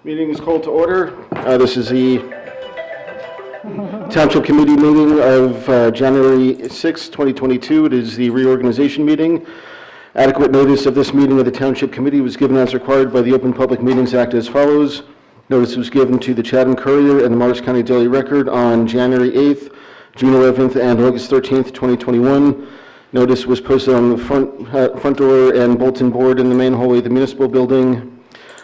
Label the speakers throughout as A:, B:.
A: Meeting is called to order. This is the Township Committee meeting of January 6, 2022. It is the reorganization meeting. Adequate notice of this meeting of the Township Committee was given as required by the Open Public Meetings Act as follows. Notice was given to the Chatham Courier and the Morris County Daily Record on January 8th, June 11th, and August 13th, 2021. Notice was posted on the front door and bulletin board in the main hallway of the Municipal building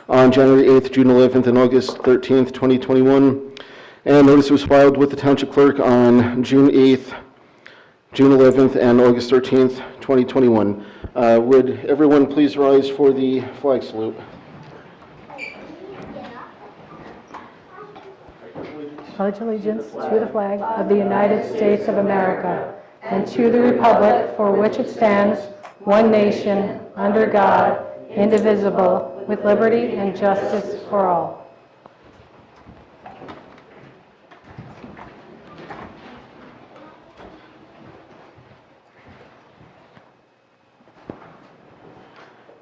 A: on January 8th, June 11th, and August 13th, 2021. And notice was filed with the Township Clerk on June 8th, June 11th, and August 13th, 2021. Would everyone please rise for the flag salute?
B: Pledge allegiance to the flag of the United States of America and to the republic for which it stands, one nation, under God, indivisible, with liberty and justice for all.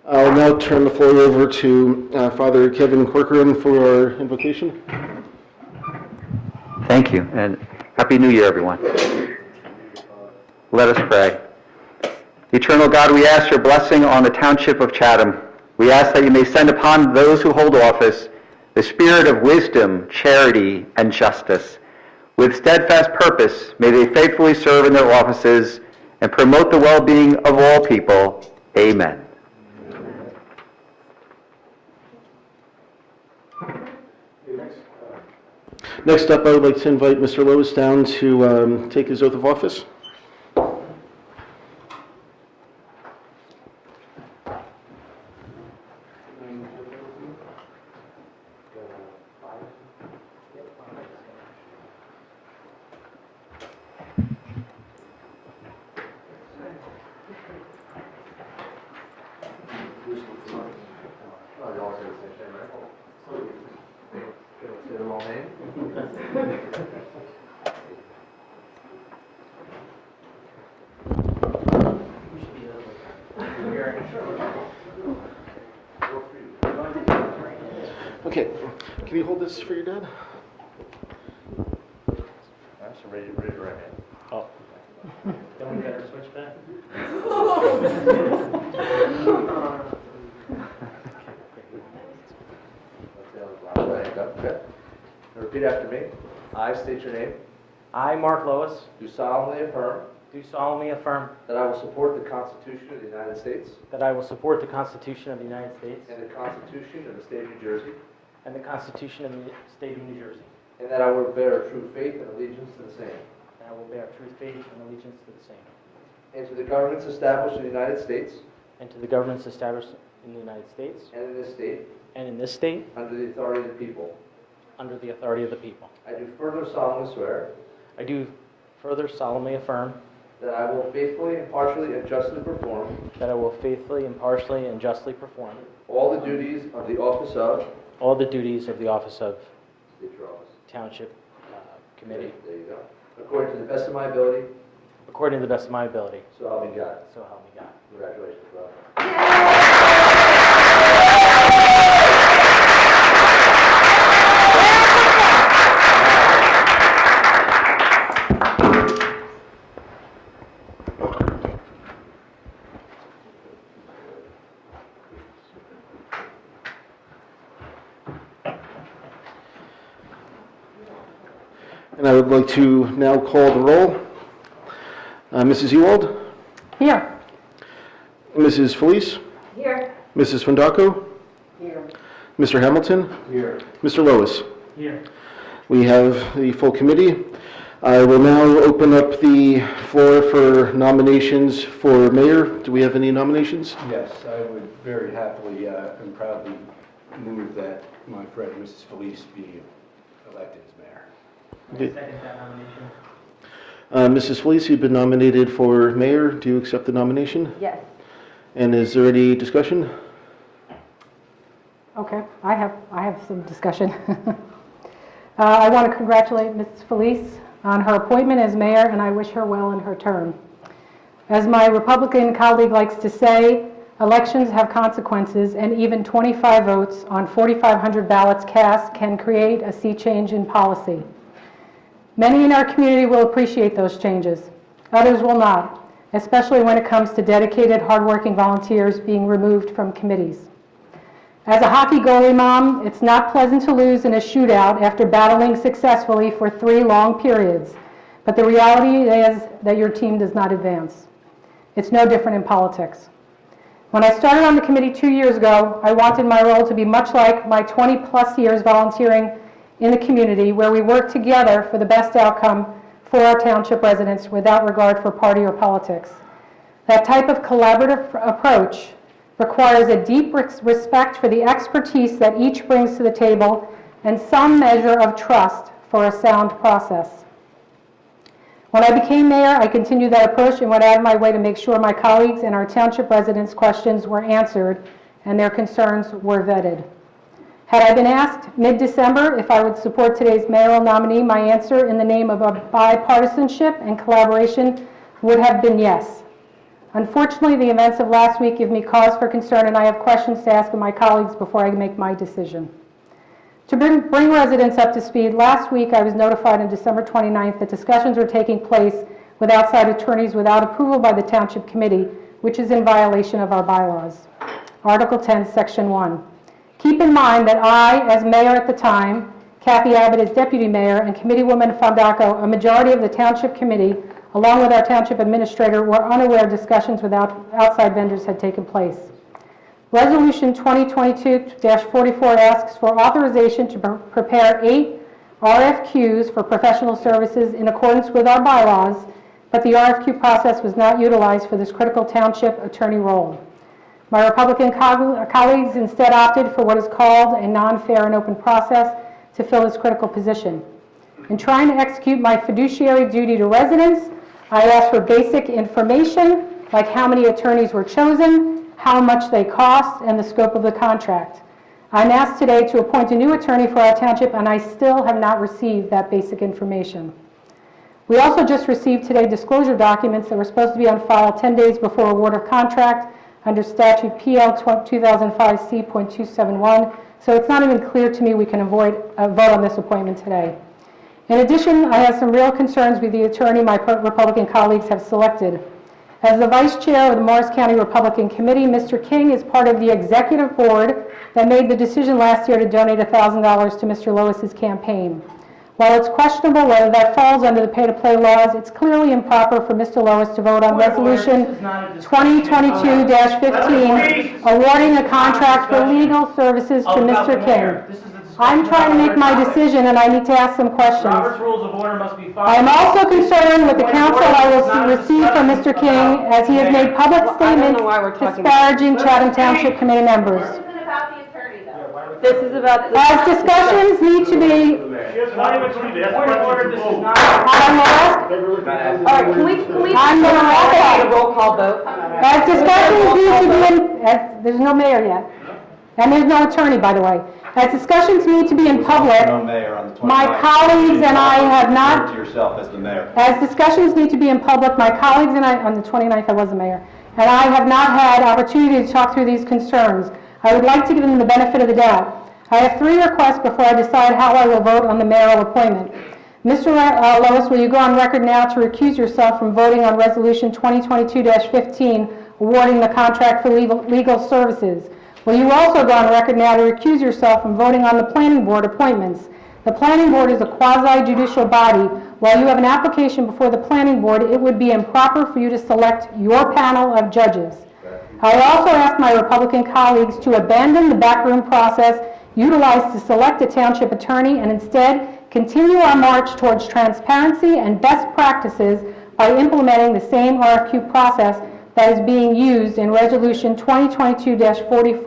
A: I'll now turn the floor over to Father Kevin Corcoran for our invocation.
C: Thank you, and Happy New Year, everyone. Let us pray. Eternal God, we ask your blessing on the Township of Chatham. We ask that you may send upon those who hold office the spirit of wisdom, charity, and justice. With steadfast purpose, may they faithfully serve in their offices and promote the well-being of all people. Amen.
A: Next up, I would like to invite Mr. Lois down to take his oath of office. Okay, can you hold this for your dad?
C: So ready to right hand.
D: Oh. Then we better switch back.
E: Repeat after me. I state your name.
D: I, Mark Lois,
E: Do solemnly affirm
D: do solemnly affirm
E: that I will support the Constitution of the United States
D: that I will support the Constitution of the United States
E: and the Constitution of the State of New Jersey,
D: and the Constitution of the State of New Jersey,
E: and that I will bear true faith and allegiance to the same,
D: and I will bear true faith and allegiance to the same,
E: and to the governments established in the United States
D: and to the governments established in the United States
E: and in this state
D: and in this state
E: under the authority of the people.
D: under the authority of the people.
E: I do further solemnly swear
D: I do further solemnly affirm
E: that I will faithfully, impartially, and justly perform
D: that I will faithfully, impartially, and justly perform
E: all the duties of the office of
D: all the duties of the office of
E: State your office.
D: Township Committee
E: There you go. According to the best of my ability,
D: according to the best of my ability.
E: so help me God.
D: So help me God.
E: Congratulations, brother.
A: And I would like to now call the roll. Mrs. Ewald?
B: Here.
A: Mrs. Felice?
B: Here.
A: Mrs. Fondaco?
B: Here.
A: Mr. Hamilton?
E: Here.
A: Mr. Lois?
D: Here.
A: We have the full committee. I will now open up the floor for nominations for mayor. Do we have any nominations?
F: Yes, I would very happily and proudly move that my friend Mrs. Felice be elected as mayor.
A: Okay.
D: Second that nomination.
A: Mrs. Felice, you've been nominated for mayor. Do you accept the nomination?
B: Yes.
A: And is there any discussion?
B: Okay, I have some discussion. I want to congratulate Mrs. Felice on her appointment as mayor, and I wish her well in her term. As my Republican colleague likes to say, Elections have consequences, and even 25 votes on 4,500 ballots cast can create a sea change in policy. Many in our community will appreciate those changes. Others will not, especially when it comes to dedicated, hardworking volunteers being removed from committees. As a hockey goalie mom, it's not pleasant to lose in a shootout after battling successfully for 3 long periods, but the reality is that your team does not advance. It's no different in politics. When I started on the committee 2 years ago, I wanted my role to be much like my 20-plus years volunteering in the community, where we work together for the best outcome for our township residents without regard for party or politics. That type of collaborative approach requires a deep respect for the expertise that each brings to the table and some measure of trust for a sound process. When I became mayor, I continued that approach and went out of my way to make sure my colleagues and our township residents' questions were answered and their concerns were vetted. Had I been asked mid-December if I would support today's mayoral nominee, my answer in the name of bipartisanship and collaboration would have been yes. Unfortunately, the events of last week give me cause for concern, and I have questions to ask of my colleagues before I make my decision. To bring residents up to speed, last week I was notified on December 29th that discussions were taking place with outside attorneys without approval by the Township Committee, which is in violation of our bylaws. Article 10, Section 1. Keep in mind that I, as mayor at the time, Kathy Abbott as deputy mayor, and Committeewoman Fondaco, a majority of the Township Committee, along with our Township Administrator, were unaware discussions with outside vendors had taken place. Resolution 2022-44 asks for authorization to prepare 8 RFQs for professional services in accordance with our bylaws, but the RFQ process was not utilized for this critical township attorney role. My Republican colleagues instead opted for what is called a non-fair and open process to fill this critical position. In trying to execute my fiduciary duty to residents, I asked for basic information like how many attorneys were chosen, how much they cost, and the scope of the contract. I'm asked today to appoint a new attorney for our township, and I still have not received that basic information. We also just received today disclosure documents that were supposed to be on file 10 days before award of contract under statute PL 2005C.271, so it's not even clear to me we can vote on this appointment today. In addition, I have some real concerns with the attorney my Republican colleagues have selected. As the vice chair of the Morris County Republican Committee, Mr. King is part of the executive board that made the decision last year to donate $1,000 to Mr. Lois's campaign. While it's questionable whether that falls under the pay-to-play laws, it's clearly improper for Mr. Lois to vote on Resolution 2022-15, awarding a contract for legal services to Mr. King. I'm trying to make my decision, and I need to ask some questions.
D: Robert's Rules of Order must be followed.
B: I am also concerned with the counsel I will receive from Mr. King, as he has made public statements disparaging Chatham Township Committee members.
G: This isn't about the attorney, though.
H: This is about the...
B: As discussions need to be...
D: Point of order, this is not...
B: I'm asked,
H: All right, can we
B: I'm going to wrap it
H: a
B: up.
H: roll call vote?
B: As discussions need to be in... There's no mayor yet. And there's no attorney, by the way. As discussions need to be in public,
I: No mayor on the 29th.
B: my colleagues and I have not...
I: To yourself as the mayor.
B: As discussions need to be in public, my colleagues and I, on the 29th I was the mayor, and I have not had opportunity to talk through these concerns. I would like to give them the benefit of the doubt. I have 3 requests before I decide how I will vote on the mayoral appointment. Mr. Lois, will you go on record now to recuse yourself from voting on Resolution 2022-15, awarding the contract for legal services? Will you also go on record now to recuse yourself from voting on the planning board appointments? The planning board is a quasi-judicial body. While you have an application before the planning board, it would be improper for you to select your panel of judges. I also ask my Republican colleagues to abandon the backroom process utilized to select a township attorney and instead continue our march towards transparency and best practices by implementing the same RFQ process that is being used in Resolution 2022-44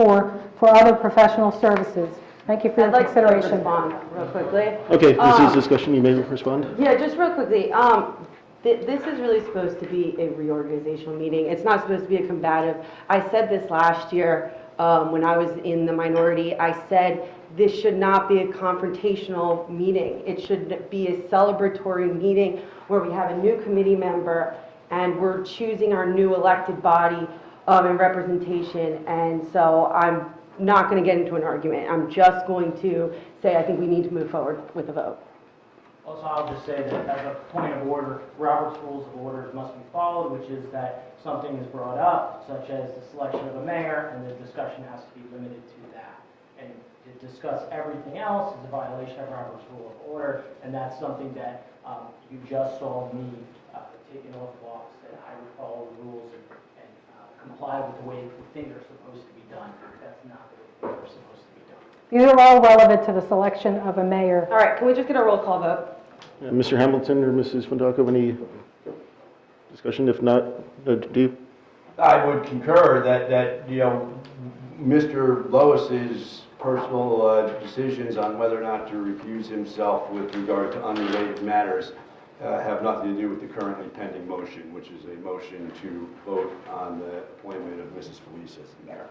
B: for other professional services. Thank you for your
H: I'd like to
B: consideration.
H: respond real quickly.
A: Okay, this is discussion. You may respond.
H: Yeah, just real quickly. This is really supposed to be a reorganizational meeting. It's not supposed to be a combative. I said this last year when I was in the minority. I said this should not be a confrontational meeting. It should be a celebratory meeting where we have a new committee member and we're choosing our new elected body and representation, and so I'm not going to get into an argument. I'm just going to say I think we need to move forward with a vote.
D: Also, I'll just say that as a point of order, Robert's Rules of Order must be followed, which is that something is brought up, such as the selection of a mayor, and the discussion has to be limited to that. And to discuss everything else is a violation of Robert's Rule of Order, and that's something that you just saw me taking oath of office, that I would follow the rules and comply with the way things are supposed to be done. That's not the way things are supposed to be done.
B: These are all relevant to the selection of a mayor.
H: All right, can we just get a roll call vote?
A: Mr. Hamilton or Mrs. Fondaco, any discussion? If not, do you?
F: I would concur that, Mr. Lois's personal decisions on whether or not to recuse himself with regard to unrelated matters have nothing to do with the currently pending motion, which is a motion to vote on the appointment of Mrs. Felice as the mayor.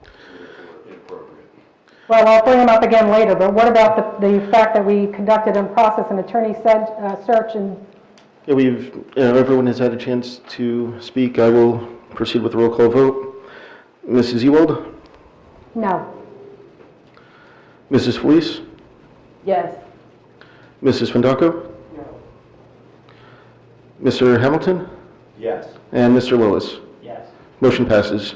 F: Therefore, inappropriate.
B: Well, I'll bring them up again later, but what about the fact that we conducted and processed an attorney search and
A: Yeah, everyone has had a chance to speak. I will proceed with the roll call vote. Mrs. Ewald?
B: no?
A: Mrs. Felice?
H: Yes.
A: Mrs. Fondaco? Mr. Hamilton?
F: Yes.
A: And Mr. Lois?
D: Yes.
A: Motion passes.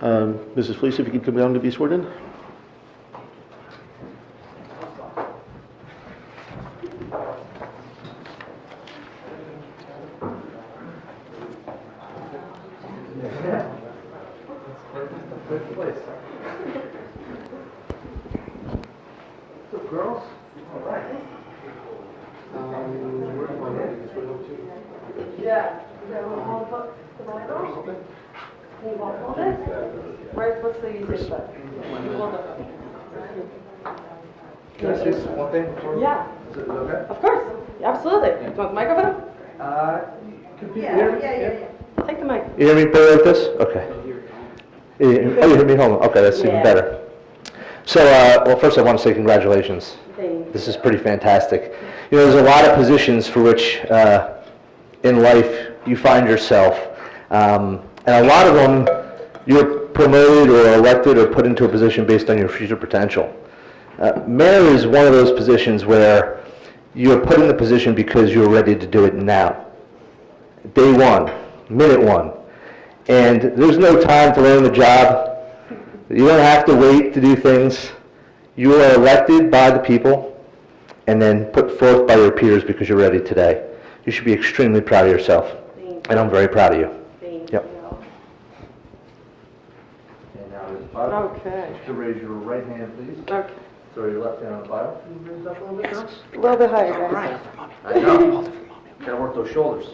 A: Mrs. Felice, if you could come down to be sworn in.
E: Girls? All right.
H: Yeah. What's the easiest way?
E: Can I say one thing?
H: Yeah,
E: Is it okay?
H: of course, absolutely. Do you want the microphone?
E: Could you hear me?
H: Take the mic.
J: You hear me better like this? Okay. Oh, you hear me home? Okay, that's even
H: Yeah.
J: better. So, well, first I want to say congratulations.
H: Thanks.
J: This is pretty fantastic. There's a lot of positions for which in life you find yourself, and a lot of them you're promoted or elected or put into a position based on your future potential. Mayor is one of those positions where you're put in the position because you're ready to do it now. Day one, minute one. And there's no time to learn the job. You don't have to wait to do things. You are elected by the people and then put forth by your peers because you're ready today. You should be extremely proud of yourself. And I'm very proud of you.
H: Thank
J: Yep.
H: you.
E: And now there's the Bible.
H: Okay.
E: To raise your right hand, please.
H: Okay.
E: Throw your left hand on the Bible. Can you raise it up a little bit, girls?
H: A little bit higher, guys.
E: I know. Gotta work those shoulders.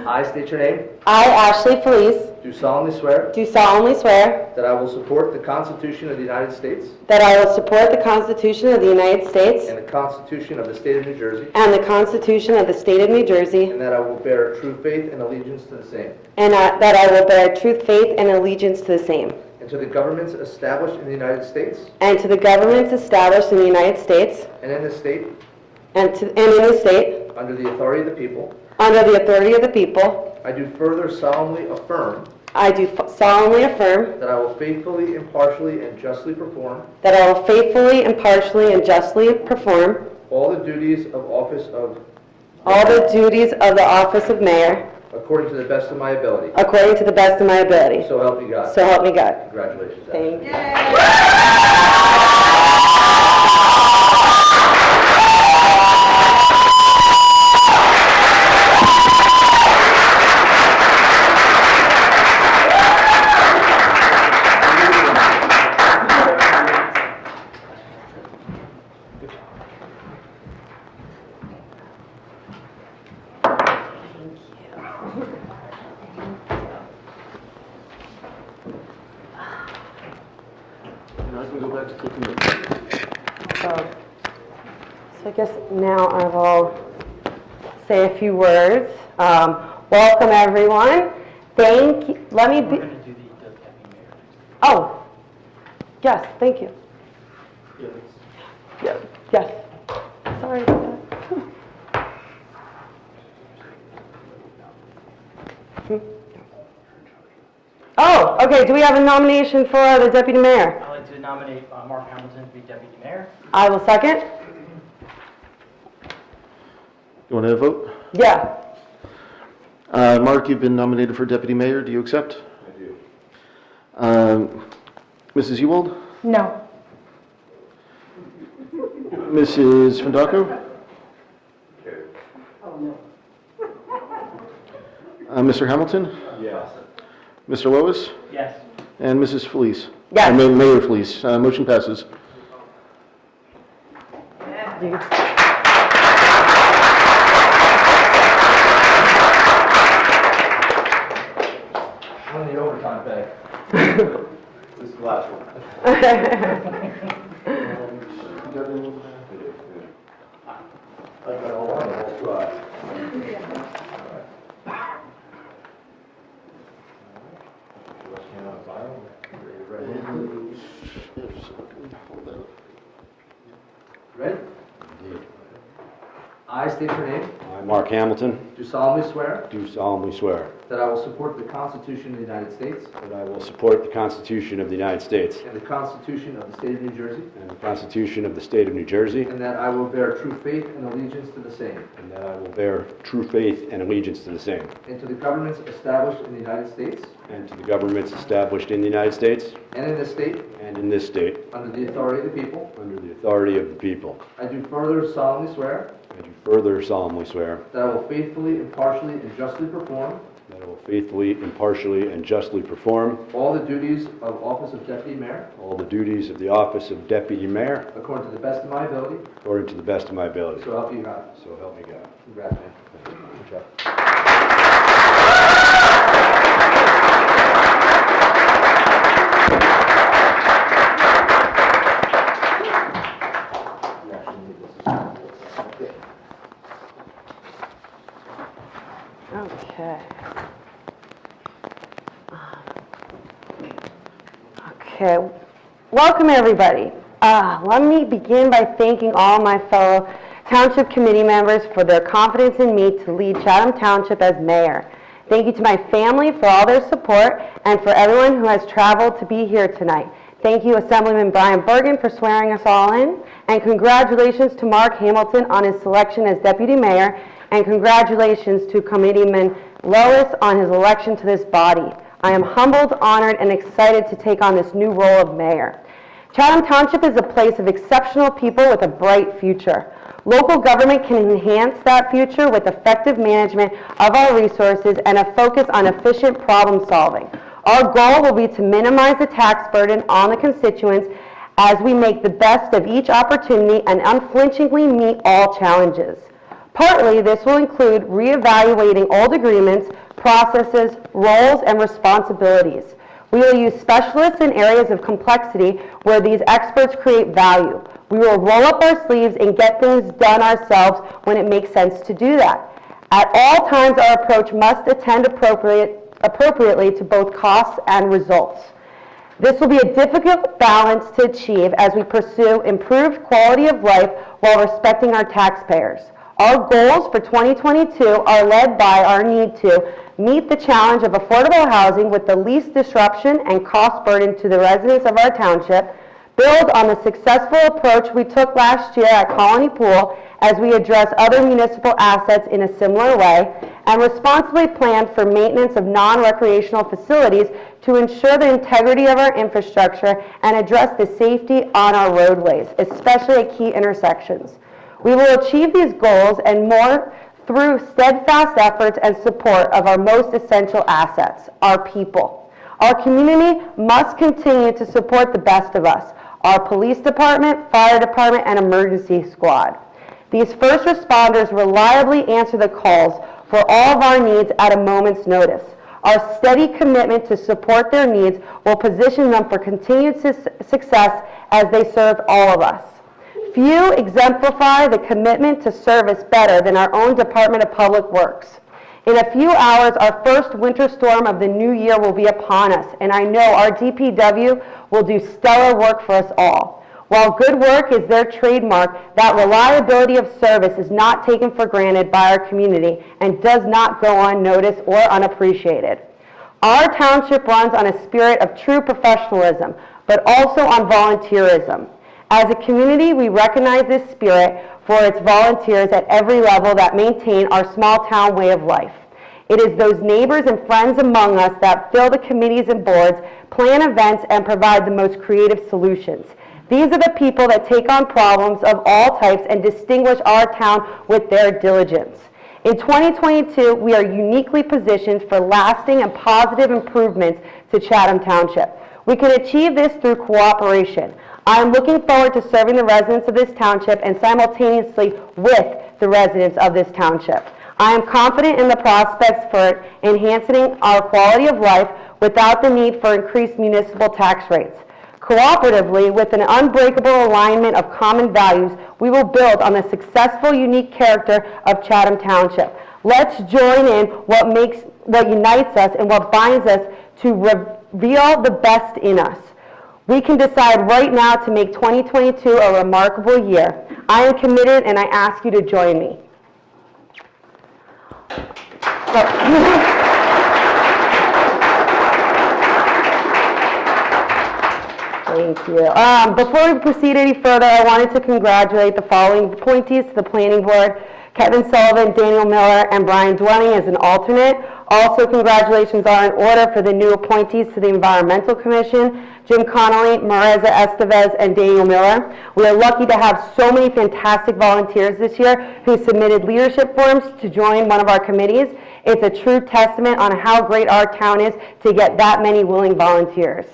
E: I state your name.
H: I, Ashley Felice,
E: Do solemnly swear
H: do solemnly swear
E: that I will support the Constitution of the United States
H: that I will support the Constitution of the United States
E: and the Constitution of the State of New Jersey,
H: and the Constitution of the State of New Jersey,
E: and that I will bear true faith and allegiance to the same,
H: and that I will bear true faith and allegiance to the same,
E: and to the governments established in the United States
H: and to the governments established in the United States
E: and in this state
H: and in the state,
E: under the authority of the people.
H: under the authority of the people.
E: I do further solemnly affirm
H: I do solemnly affirm
E: that I will faithfully, impartially, and justly perform
H: that I will faithfully, impartially, and justly perform
E: all the duties of office of
H: all the duties of the office of mayor
E: according to the best of my ability.
H: according to the best of my ability.
E: So help me God.
H: So help me God.
E: Congratulations, Ashley.
H: Thank you.
A: Now I can go back to taking notes.
H: So I guess now I will say a few words. Welcome, everyone. Thank you. Let me
D: We're
H: be,
D: going to do the deputy mayor.
H: oh, yes, thank you.
A: Yeah,
H: Yes. Sorry about that. Okay, do we have a nomination for the deputy mayor?
D: I'd like to nominate Mark Hamilton to be deputy mayor.
H: I will second.
A: You want to vote?
H: Yeah.
A: Mark, you've been nominated for deputy mayor. Do you accept?
F: I do.
A: Mrs. Ewald?
B: No.
A: Mrs. Fendaco? Mr. Hamilton?
F: Yes.
A: Mr. Lois?
D: Yes.
A: And Mrs. Felice?
H: Yes.
A: Mayor Felice. Motion passes.
E: On the overtime pay.
F: This is the last one. I got all on the whole side.
E: Ready? I state your name.
F: I, Mark Hamilton,
E: Do solemnly swear
F: do solemnly swear
E: that I will support the Constitution of the United States
F: that I will support the Constitution of the United States
E: and the Constitution of the State of New Jersey,
F: and the Constitution of the State of New Jersey,
E: and that I will bear true faith and allegiance to the same,
F: and that I will bear true faith and allegiance to the same,
E: and to the governments established in the United States
F: and to the governments established in the United States
E: and in this state,
F: and in this state,
E: under the authority of the people.
F: under the authority of the people.
E: I do further solemnly swear
F: I do further solemnly swear
E: that I will faithfully, impartially, and justly perform
F: that I will faithfully, impartially, and justly perform
E: all the duties of office of deputy mayor
F: all the duties of the office of deputy mayor
E: according to the best of my ability,
F: according to the best of my ability.
E: so help you God.
F: So help me God.
E: Congrats, man.
F: Good job.
H: Okay. Okay. Welcome, everybody. Let me begin by thanking all my fellow Township Committee members for their confidence in me to lead Chatham Township as mayor. Thank you to my family for all their support and for everyone who has traveled to be here tonight. Thank you, Assemblyman Brian Bergen, for swearing us all in. And congratulations to Mark Hamilton on his selection as deputy mayor. And congratulations to Committeeman Lois on his election to this body. I am humbled, honored, and excited to take on this new role of mayor. Chatham Township is a place of exceptional people with a bright future. Local government can enhance that future with effective management of our resources and a focus on efficient problem solving. Our goal will be to minimize the tax burden on the constituents as we make the best of each opportunity and unflinchingly meet all challenges. Partly, this will include reevaluating old agreements, processes, roles, and responsibilities. We will use specialists in areas of complexity where these experts create value. We will roll up our sleeves and get things done ourselves when it makes sense to do that. At all times, our approach must attend appropriately to both costs and results. This will be a difficult balance to achieve as we pursue improved quality of life while respecting our taxpayers. Our goals for 2022 are led by our need to meet the challenge of affordable housing with the least disruption and cost burden to the residents of our township, build on the successful approach we took last year at Colony Pool as we address other municipal assets in a similar way, and responsibly plan for maintenance of non-recreational facilities to ensure the integrity of our infrastructure and address the safety on our roadways, especially at key intersections. We will achieve these goals and more through steadfast efforts and support of our most essential assets, our people. Our community must continue to support the best of us, our police department, fire department, and emergency squad. These first responders reliably answer the calls for all of our needs at a moment's notice. Our steady commitment to support their needs will position them for continued success as they serve all of us. Few exemplify the commitment to service better than our own Department of Public Works. In a few hours, our first winter storm of the new year will be upon us, and I know our DPW will do stellar work for us all. While good work is their trademark, that reliability of service is not taken for granted by our community and does not go unnoticed or unappreciated. Our township runs on a spirit of true professionalism, but also on volunteerism. As a community, we recognize this spirit for its volunteers at every level that maintain our small town way of life. It is those neighbors and friends among us that fill the committees and boards, plan events, and provide the most creative solutions. These are the people that take on problems of all types and distinguish our town with their diligence. In 2022, we are uniquely positioned for lasting and positive improvements to Chatham Township. We can achieve this through cooperation. I am looking forward to serving the residents of this township and simultaneously with the residents of this township. I am confident in the prospects for enhancing our quality of life without the need for increased municipal tax rates. Cooperatively, with an unbreakable alignment of common values, we will build on the successful, unique character of Chatham Township. Let's join in what unites us and what binds us to reveal the best in us. We can decide right now to make 2022 a remarkable year. I am committed and I ask you to join me. Thank you. Before we proceed any further, I wanted to congratulate the following appointees to the Planning Board: Kevin Sullivan, Daniel Miller, and Brian Dwelling as an alternate. Also, congratulations are in order for the new appointees to the Environmental Commission: Jim Connolly, Mareza Estevez, and Daniel Miller. We are lucky to have so many fantastic volunteers this year who submitted leadership forms to join one of our committees. It's a true testament on how great our town is to get that many willing volunteers.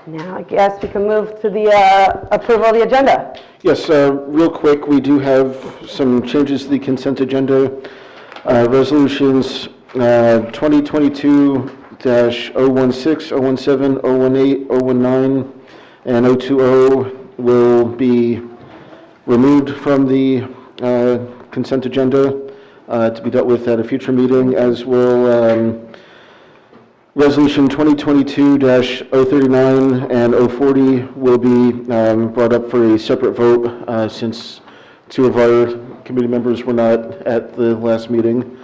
H: Now I guess we can move to the approval of the agenda.
A: Yes, real quick, we do have some changes to the consent agenda. Resolutions 2022-016, 017, 018, 019, and 020 will be removed from the consent agenda to be dealt with at a future meeting, as will Resolution 2022-039 and 040 will be brought up for a separate vote since two of our committee members were not at the last meeting.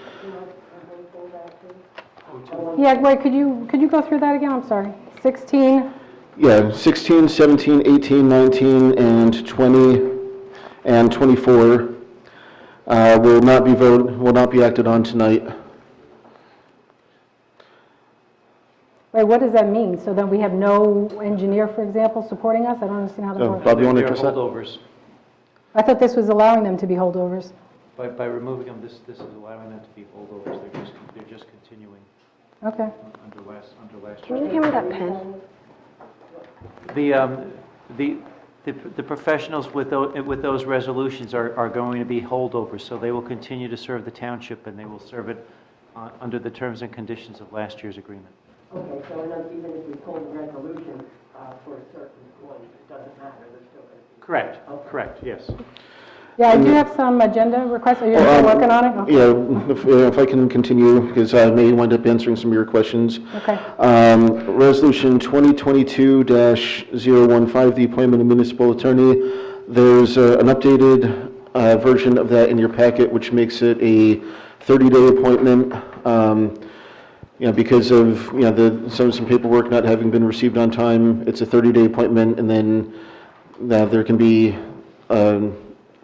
B: Yeah, wait, could you go through that again? I'm sorry. 16?
A: Yeah, 16, 17, 18, 19, and 20, and 24 will not be acted on tonight.
B: Wait, what does that mean? So then we have no engineer, for example, supporting us? I don't understand how that works.
A: Bob, you want to
K: They're
A: address that?
K: holdovers.
B: I thought this was allowing them to be holdovers.
K: By removing them, this is allowing them to be holdovers. They're just continuing
B: Okay.
K: under last
H: Can you
K: year's.
H: hand me that pen?
K: The professionals with those resolutions are going to be holdovers, so they will continue to serve the township, and they will serve it under the terms and conditions of last year's agreement.
L: Okay, so even if we pull the resolution for a certain point, it doesn't matter, they're still going to be...
K: Correct, correct, yes.
B: Yeah, I do have some agenda requests. Are you still working on it? Okay.
A: Yeah, if I can continue, because I may wind up answering some of your questions.
B: Okay.
A: Resolution 2022-015, the appointment of municipal attorney. There's an updated version of that in your packet, which makes it a 30-day appointment. Because of some paperwork not having been received on time, it's a 30-day appointment, and then there can be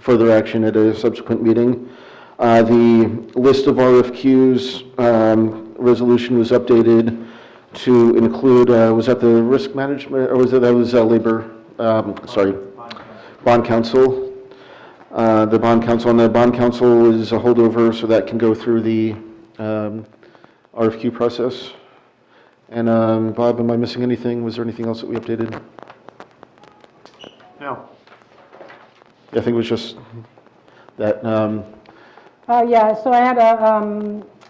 A: further action at a subsequent meeting. The list of RFQs resolution was updated to include, was that the risk management, or was it, that was labor, bond counsel. The bond counsel, and the bond counsel is a holdover, so that can go through the RFQ process. And Bob, am I missing anything? Was there anything else that we updated?
K: No.
A: I think it was just that.
B: Yeah, so I had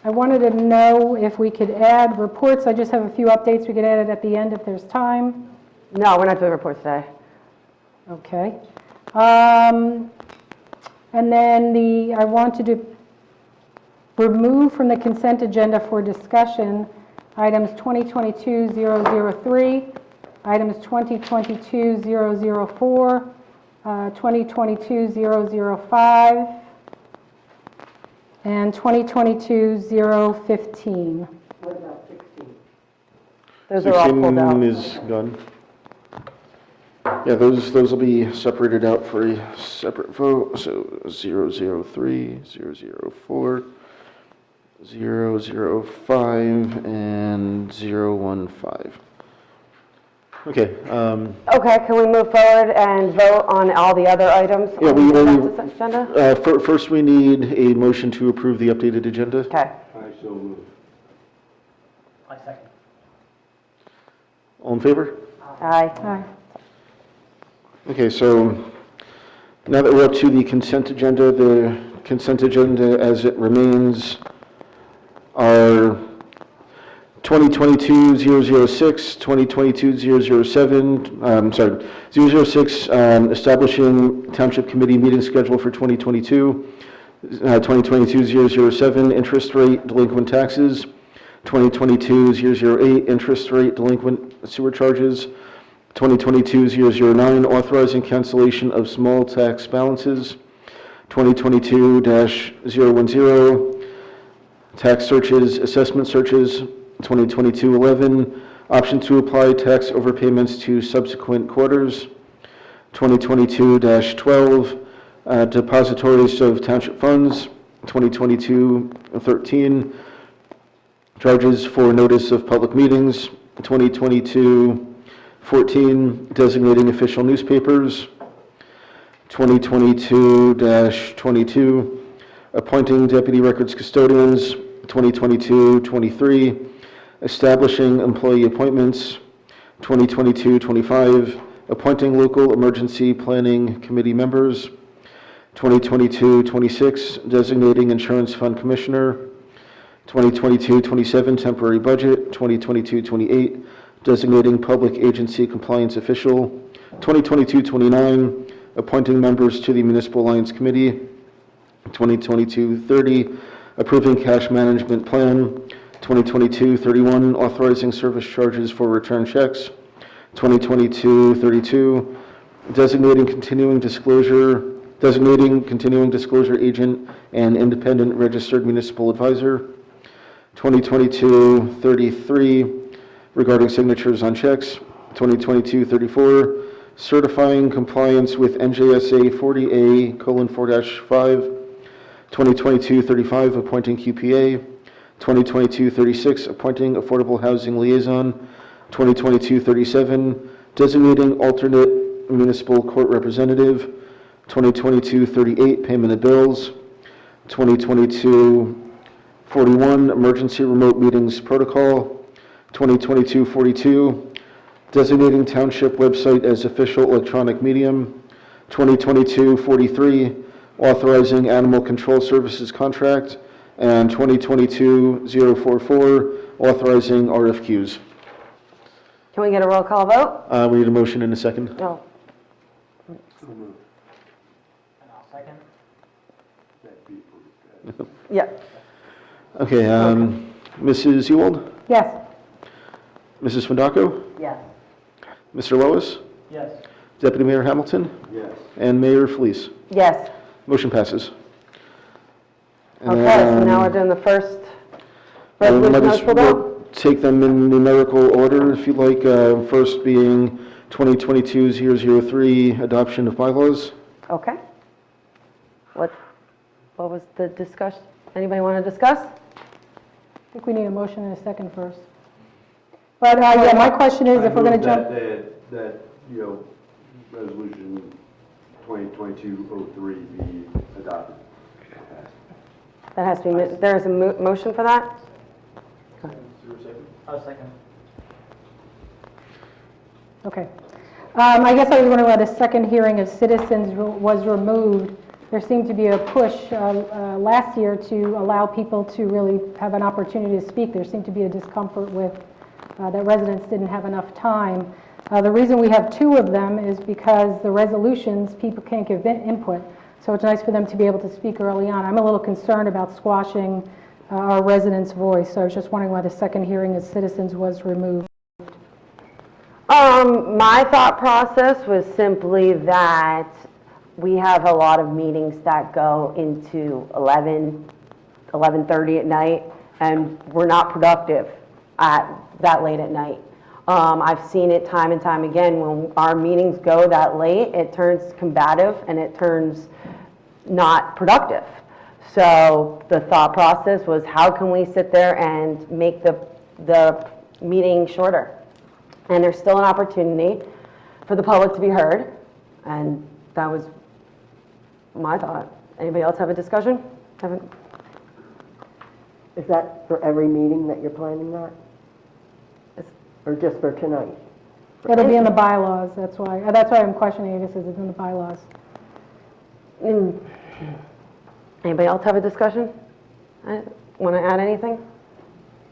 B: I wanted to know if we could add reports. I just have a few updates. We could add it at the end if there's time.
H: No, we're not doing reports today.
B: Okay. And then I wanted to remove from the consent agenda for discussion items 2022-003, items 2022-004, 2022-005, and 2022-015.
L: What about 16?
H: Those are all pulled out.
A: 16 is gone. Yeah, those will be separated out for a separate vote. So 003, 004, 005, and 015. Okay.
H: Okay, can we move forward and vote on all the other items
A: Yeah,
H: on the consensus agenda?
A: First, we need a motion to approve the updated agenda.
H: Okay.
F: I so move.
D: I second.
A: All in favor?
H: Aye.
B: Aye.
A: Okay, so now that we're up to the consent agenda as it remains are 2022-006, 2022-007, 006, establishing Township Committee meeting schedule for 2022, 2022-007, interest rate delinquent taxes, 2022-008, interest rate delinquent sewer charges, 2022-009, authorizing cancellation of small tax balances, 2022-010, tax searches, assessment searches, 2022-11, option to apply tax overpayments to subsequent quarters, 2022-12, depositories of township funds, 2022-13, charges for notice of public meetings, 2022-14, designating official newspapers, 2022-22, appointing deputy records custodians, 2022-23, establishing employee appointments, 2022-25, appointing local emergency planning committee members, 2022-26, designating insurance fund commissioner, 2022-27, temporary budget, 2022-28, designating public agency compliance official, 2022-29, appointing members to the Municipal Alliance Committee, 2022-30, approving cash management plan, 2022-31, authorizing service charges for return checks, 2022-32, designating continuing disclosure agent and independent registered municipal advisor, 2022-33, regarding signatures on checks, 2022-34, certifying compliance with NJSA 40A:4-5, 2022-35, appointing QPA, 2022-36, appointing Affordable Housing Liaison, 2022-37, designating alternate municipal court representative, 2022-38, payment of bills, 2022-41, emergency remote meetings protocol, 2022-42, designating township website as official electronic medium, 2022-43, authorizing animal control services contract, and 2022-044, authorizing RFQs.
H: Can we get a roll call vote?
A: We need a motion in a second.
H: No.
D: And I'll second.
H: Yeah.
A: Okay, Mrs. Ewald,
B: Yes.
A: Mrs. Fundaco,
L: Yes.
A: Mr. Lois,
D: Yes.
A: Deputy Mayor Hamilton,
F: Yes.
A: and Mayor Felice.
H: Yes.
A: Motion passes. And
H: Okay,
A: then,
H: so now we're doing the first
A: let
H: resolution
A: us
H: as pulled out?
A: take them in numerical order, if you'd like. First being 2022-003, adoption of bylaws.
H: Okay. What was the discussion? Anybody want to discuss?
B: I think we need a motion and a second first. But, yeah, my question is, if we're going to jump,
F: That, resolution 2022-03 be adopted.
H: That has to be, there is a motion for that?
D: I'll second.
B: okay. I guess I was wondering why the second hearing of citizens was removed. There seemed to be a push last year to allow people to really have an opportunity to speak. There seemed to be a discomfort with that residents didn't have enough time. The reason we have two of them is because the resolutions, people can't give input. So it's nice for them to be able to speak early on. I'm a little concerned about squashing our residents' voice. So I was just wondering why the second hearing of citizens was removed.
H: My thought process was simply that we have a lot of meetings that go into 11, 11:30 at night, and we're not productive at that late at night. I've seen it time and time again, when our meetings go that late, it turns combative and it turns not productive. So the thought process was, how can we sit there and make the meeting shorter? And there's still an opportunity for the public to be heard, and that was my thought. Anybody else have a discussion?
L: Is that for every meeting that you're planning that? Or just for tonight?
B: It'll be in the bylaws, that's why I'm questioning it, because it's in the bylaws.
H: Anybody else have a discussion? Want to add anything?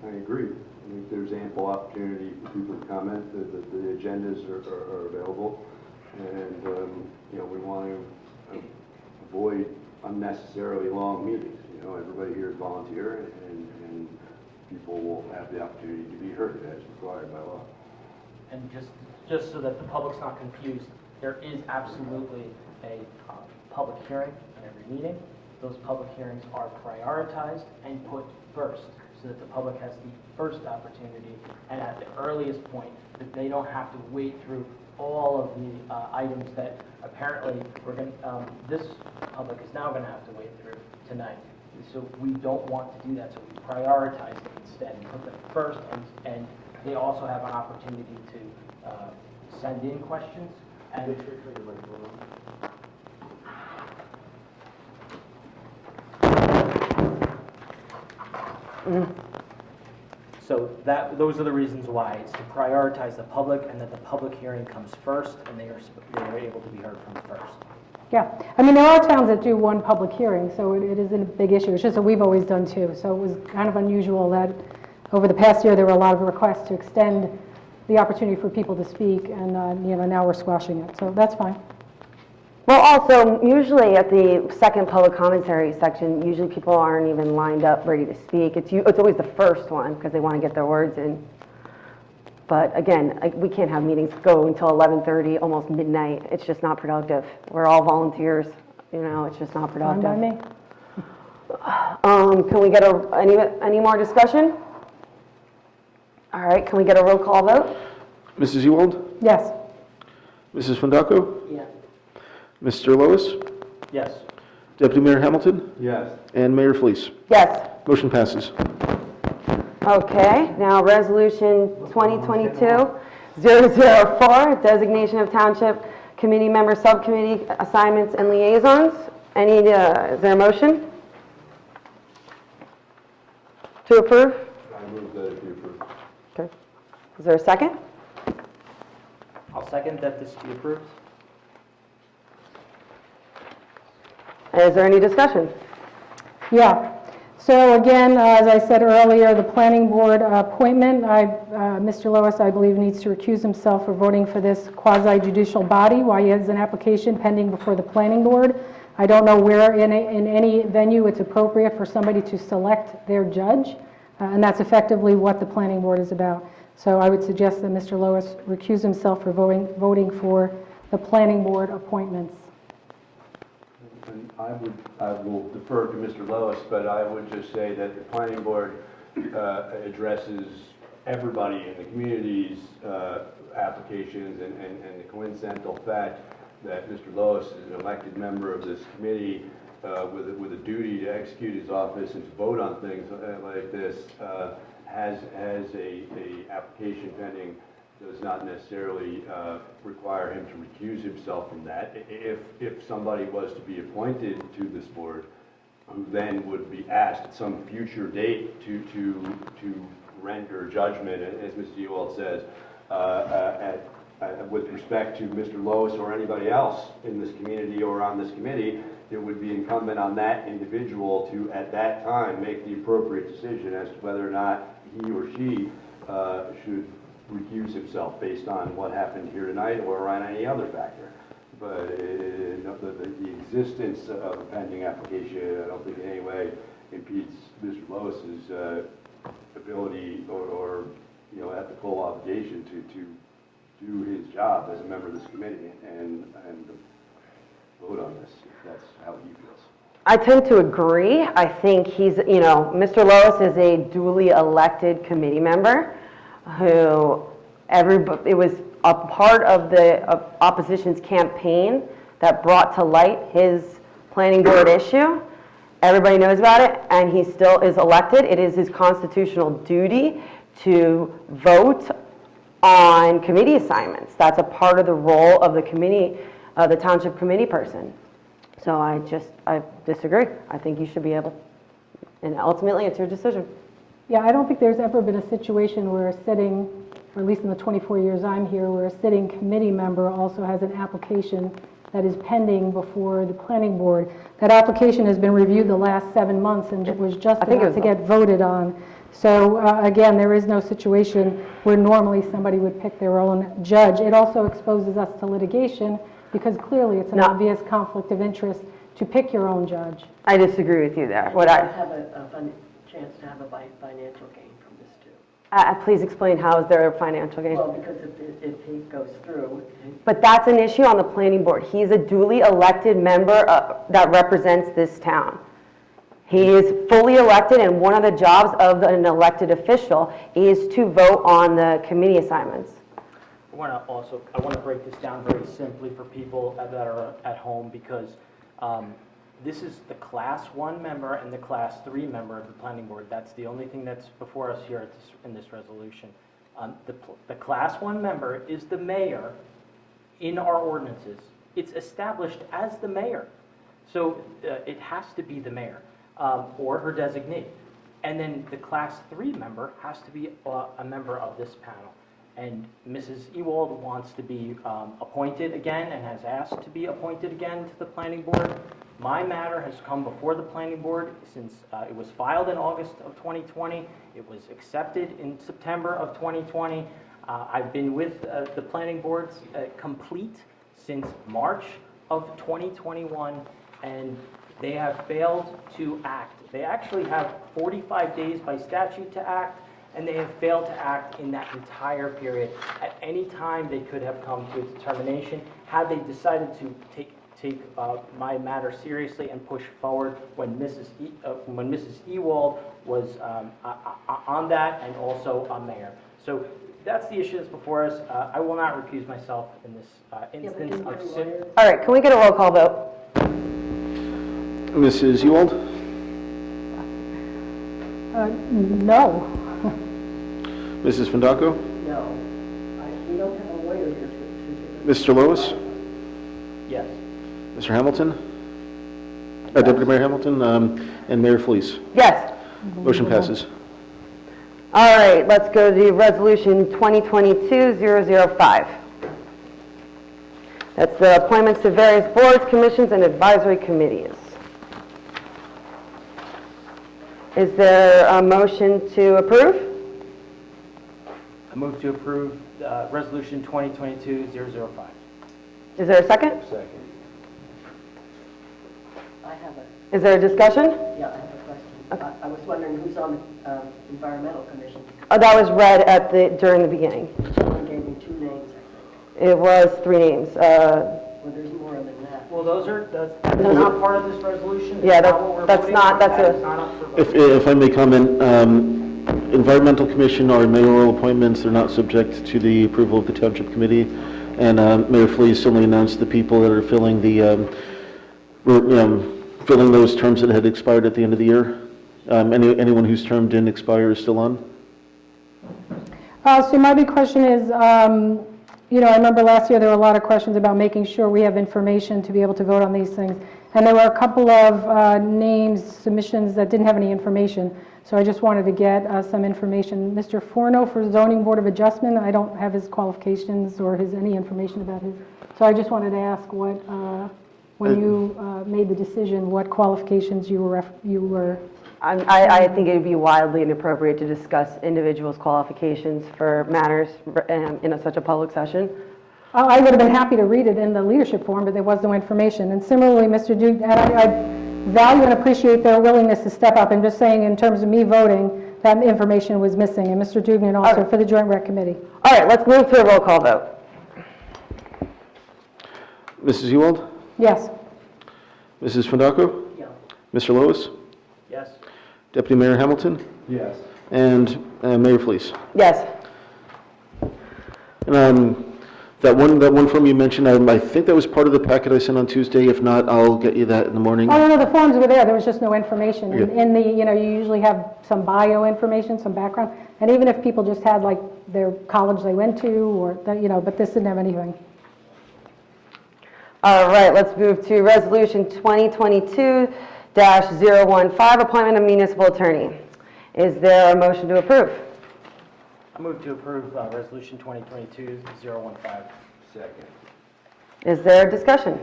F: I agree. I think there's ample opportunity for people to comment, the agendas are available, and, we want to avoid unnecessarily long meetings. Everybody here is volunteer, and people will have the opportunity to be heard as required by law.
D: And just so that the public's not confused, there is absolutely a public hearing at every meeting. Those public hearings are prioritized and put first, so that the public has the first opportunity, and at the earliest point, that they don't have to wait through all of the items that apparently this public is now going to have to wait through tonight. So we don't want to do that, so we prioritize them instead and put them first, and they also have an opportunity to send in questions. And so those are the reasons why. It's to prioritize the public, and that the public hearing comes first, and they are able to be heard from first.
B: Yeah, I mean, there are towns that do one public hearing, so it isn't a big issue. It's just that we've always done two, so it was kind of unusual that over the past year, there were a lot of requests to extend the opportunity for people to speak, and, now we're squashing it, so that's fine.
H: Well, also, usually at the second public commentary section, usually people aren't even lined up ready to speak. It's always the first one, because they want to get their words in. But again, we can't have meetings go until 11:30, almost midnight. It's just not productive. We're all volunteers, it's just not
B: Fine
H: productive.
B: by me.
H: Can we get any more discussion? All right, can we get a roll call vote?
A: Mrs. Ewald?
B: Yes.
A: Mrs. Fundaco?
L: Yeah.
A: Mr. Lois?
D: Yes.
A: Deputy Mayor Hamilton?
F: Yes.
A: And Mayor Fleece.
H: Yes.
A: Motion passes.
H: Okay, now Resolution 2022-004, designation of Township Committee Member Subcommittee Assignments and Liaisons. Is there a motion to approve?
F: I move that it be approved.
H: Okay. Is there a second?
D: I'll second that this be approved.
H: Is there any discussion?
B: Yeah. So again, as I said earlier, the planning board appointment, Mr. Lois, I believe, needs to recuse himself for voting for this quasi-judicial body while he has an application pending before the planning board. I don't know where in any venue it's appropriate for somebody to select their judge, and that's effectively what the planning board is about. So I would suggest that Mr. Lois recuse himself for voting for the planning board appointments.
F: And I will defer to Mr. Lois, but I would just say that the planning board addresses everybody in the community's applications, and the coincidental fact that Mr. Lois is an elected member of this committee with a duty to execute his office and to vote on things like this has a application pending does not necessarily require him to recuse himself from that. If somebody was to be appointed to this board, who then would be asked at some future date to render judgment, as Mr. Ewald says, with respect to Mr. Lois or anybody else in this community or on this committee, it would be incumbent on that individual to, at that time, make the appropriate decision as to whether or not he or she should recuse himself based on what happened here tonight or on any other factor. But the existence of a pending application, I don't think in any way impedes Mr. Lois's ability or ethical obligation to do his job as a member of this committee and vote on this, if that's how he feels.
H: I tend to agree. I think he's, you know, Mr. Lois is a duly elected committee member who it was a part of the opposition's campaign that brought to light his planning board issue. Everybody knows about it, and he still is elected. It is his constitutional duty to vote on committee assignments. That's a part of the role of the committee, the township committee person. So I disagree. I think you should be able, and ultimately it's your decision.
B: Yeah, I don't think there's ever been a situation where a sitting, or at least in the 24 years I'm here, where a sitting committee member also has an application that is pending before the planning board. That application has been reviewed the last 7 months and it was just about to get voted on. So again, there is no situation where normally somebody would pick their own judge. It also exposes us to litigation because clearly it's an obvious conflict of interest to pick your own judge.
H: I disagree with you there.
L: What I have a chance to have a financial gain from this too.
H: Please explain how is there a financial gain?
L: Well, because if he goes through.
H: But that's an issue on the planning board. He's a duly elected member that represents this town. He is fully elected, and one of the jobs of an elected official is to vote on the committee assignments.
D: I want to break this down very simply for people that are at home because this is the Class 1 member and the Class 3 member of the planning board. That's the only thing that's before us here in this resolution. The Class 1 member is the mayor in our ordinances. It's established as the mayor. So it has to be the mayor or her designee. And then the Class 3 member has to be a member of this panel. And Mrs. Ewald wants to be appointed again and has asked to be appointed again to the planning board. My matter has come before the planning board since it was filed in August of 2020. It was accepted in September of 2020. I've been with the planning boards complete since March of 2021, and they have failed to act. They actually have 45 days by statute to act, and they have failed to act in that entire period. At any time, they could have come to a determination. Had they decided to take my matter seriously and push forward when Mrs. Ewald was on that, and also a mayor. So that's the issue that's before us. I will not recuse myself in this instance of
H: All right, can we get a roll call vote?
A: Mrs. Ewald?
B: No.
F: Mrs. Fundaco?
L: No, we don't have a lawyer here to.
F: Mr. Lois?
D: yes.
F: Mr. Hamilton? Deputy Mayor Hamilton, and Mayor Fleece.
H: Yes.
F: Motion passes.
H: All right, let's go to Resolution 2022-005. That's the appointments to various boards, commissions, and advisory committees. Is there a motion to approve?
D: I move to approve Resolution 2022-005.
H: Is there a second?
F: Second.
L: I have
H: Is there a discussion?
L: I have a question. I was wondering who's on the environmental commission.
H: Oh, that was read during the beginning.
L: Someone gave me 2 names, I think.
H: It was 3 names.
L: Well, there's more than that.
D: Well, that's not part of this resolution.
H: Yeah,
D: That's not what we're
H: that's
D: voting
H: not-
D: on.
H: that's
D: That
H: a-
D: is not up for vote.
F: If I may comment, environmental commission are mayoral appointments. They're not subject to the approval of the township committee. And Mayor Fleece only announced the people that are filling filling those terms that had expired at the end of the year. Anyone whose term didn't expire is still on.
B: So my big question is, I remember last year there were a lot of questions about making sure we have information to be able to vote on these things. And there were a couple of names, submissions that didn't have any information. So I just wanted to get some information. Mr. Forno for Zoning Board of Adjustment, I don't have his qualifications or any information about his. So I just wanted to ask what, when you made the decision, what qualifications you were.
H: I think it would be wildly inappropriate to discuss individuals' qualifications for matters in such a public session.
B: I would have been happy to read it in the leadership forum, but there was no information. And similarly, Mr. Duke, and I value and appreciate their willingness to step up. And just saying, in terms of me voting, that information was missing. And Mr. Dugnan also for the Joint Rec Committee.
H: All right, let's move to a roll call vote.
F: Mrs. Ewald?
B: Yes.
F: Mrs. Fundaco?
L: Yeah.
A: Mr. Lois?
D: Yes.
A: Deputy Mayor Hamilton?
F: Yes.
A: And Mayor Fleece?
H: Yes.
A: That one form you mentioned, I think that was part of the packet I sent on Tuesday. If not, I'll get you that in the morning.
B: Oh, no, the forms were there was just no information.
A: Yeah.
B: In the, you usually have some bio information, some background, and even if people just had like their college they went to, or, but this didn't have anything.
H: All right, let's move to Resolution 2022-015, appointment of municipal attorney. Is there a motion to approve?
D: I move to approve Resolution 2022-015.
F: Second.
H: Is there a discussion?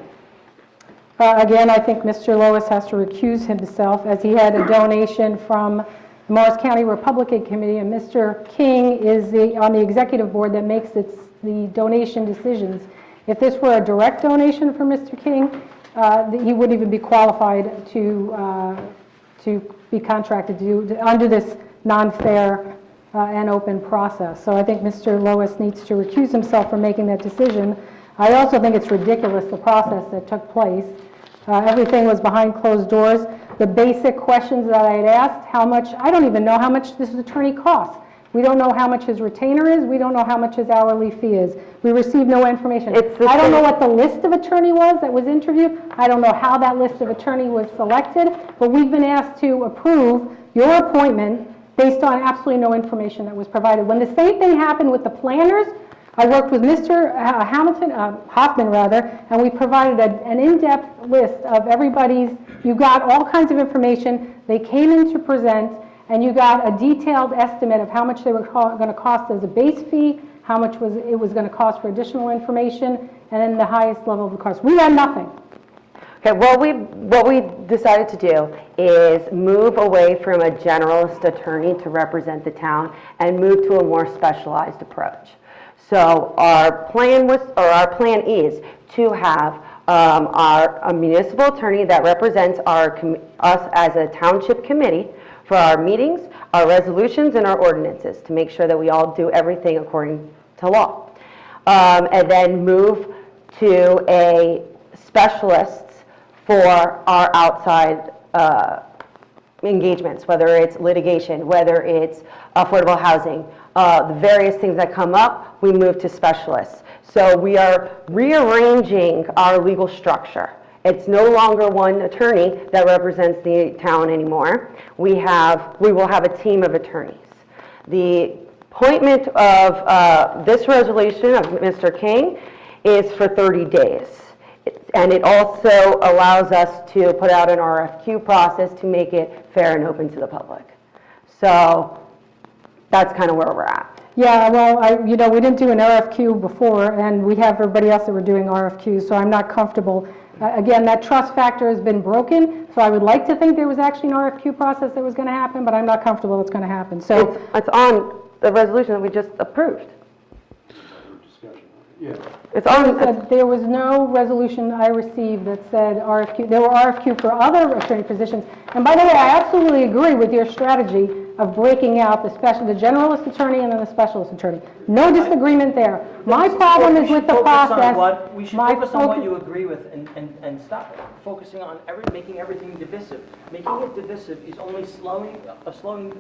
B: Again, I think Mr. Lois has to recuse himself as he had a donation from the Morris County Republican Committee, and Mr. King is on the executive board that makes the donation decisions. If this were a direct donation from Mr. King, he wouldn't even be qualified to be contracted under this non-fair and open process. So I think Mr. Lois needs to recuse himself from making that decision. I also think it's ridiculous, the process that took place. Everything was behind closed doors. The basic questions that I had asked, I don't even know how much this attorney costs. We don't know how much his retainer is. We don't know how much his hourly fee is. We received no information. I don't know what the list of attorney was that was interviewed. I don't know how that list of attorney was selected, but we've been asked to approve your appointment based on absolutely no information that was provided. When the same thing happened with the planners, I worked with Mr. Hoffman, and we provided an in-depth list of everybody's, you got all kinds of information, they came in to present, and you got a detailed estimate of how much they were going to cost as a base fee, how much it was going to cost for additional information, and then the highest level of the cost. We had nothing.
H: Okay, what we decided to do is move away from a generalist attorney to represent the town and move to a more specialized approach. So our plan is to have a municipal attorney that represents us as a township committee for our meetings, our resolutions, and our ordinances to make sure that we all do everything according to law. And then move to a specialist for our outside engagements, whether it's litigation, whether it's affordable housing, the various things that come up, we move to specialists. So we are rearranging our legal structure. It's no longer one attorney that represents the town anymore. We will have a team of attorneys. The appointment of this resolution of Mr. King is for 30 days. And it also allows us to put out an RFQ process to make it fair and open to the public. So that's kind of where we're at.
B: Yeah, well, we didn't do an RFQ before, and we have everybody else that were doing RFQs, so I'm not comfortable. Again, that trust factor has been broken, so I would like to think there was actually an RFQ process that was going to happen, but I'm not comfortable it's going to happen. So
H: it's on the resolution that we just approved.
F: Yeah.
H: It's on.
B: there was no resolution I received that said RFQ. There were RFQ for other attorney positions. And by the way, I absolutely agree with your strategy of breaking out the generalist attorney and then the specialist attorney. No disagreement there. My problem is with the process.
D: We should focus on what you agree with and stop focusing on making everything divisive. Making it divisive is only slowing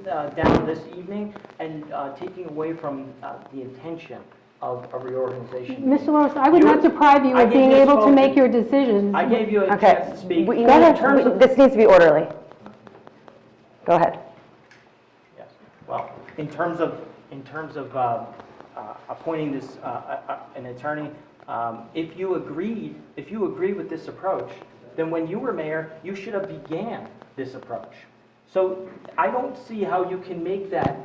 D: down this evening and taking away from the intention of a reorganization.
B: Mr. Lois, I would not deprive you of being able to make your decisions.
D: I gave you a chance to speak.
H: Go ahead. This needs to be orderly. Go ahead.
D: Yes. Well, in terms of appointing this an attorney, if you agree with this approach, then when you were mayor, you should have began this approach. So I don't see how you can make that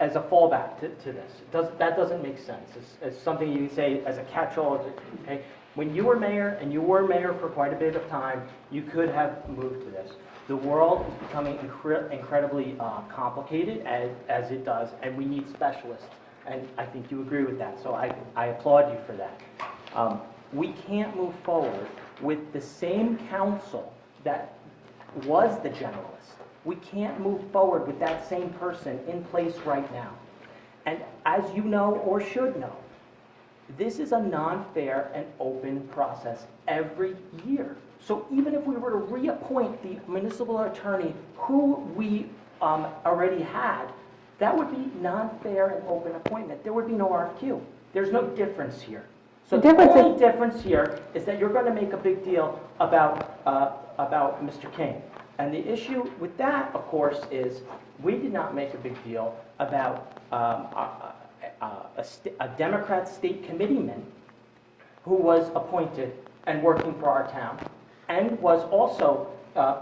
D: as a fallback to this. That doesn't make sense. It's something you can say as a catch-all. Okay, when you were mayor, and you were mayor for quite a bit of time, you could have moved to this. The world is becoming incredibly complicated as it does, and we need specialists. And I think you agree with that, so I applaud you for that. We can't move forward with the same counsel that was the generalist. We can't move forward with that same person in place right now. And as you know or should know, this is a non-fair and open process every year.
L: So even if we were to reappoint the municipal attorney who we already had, that would be non-fair and open appointment. There would be no RFQ. There's no difference here. So
B: The
L: the
B: difference
L: only
B: is-
L: difference here is that you're going to make a big deal about Mr. King. And the issue with that, of course, is we did not make a big deal about a Democrat state committeeman who was appointed and working for our town, and was also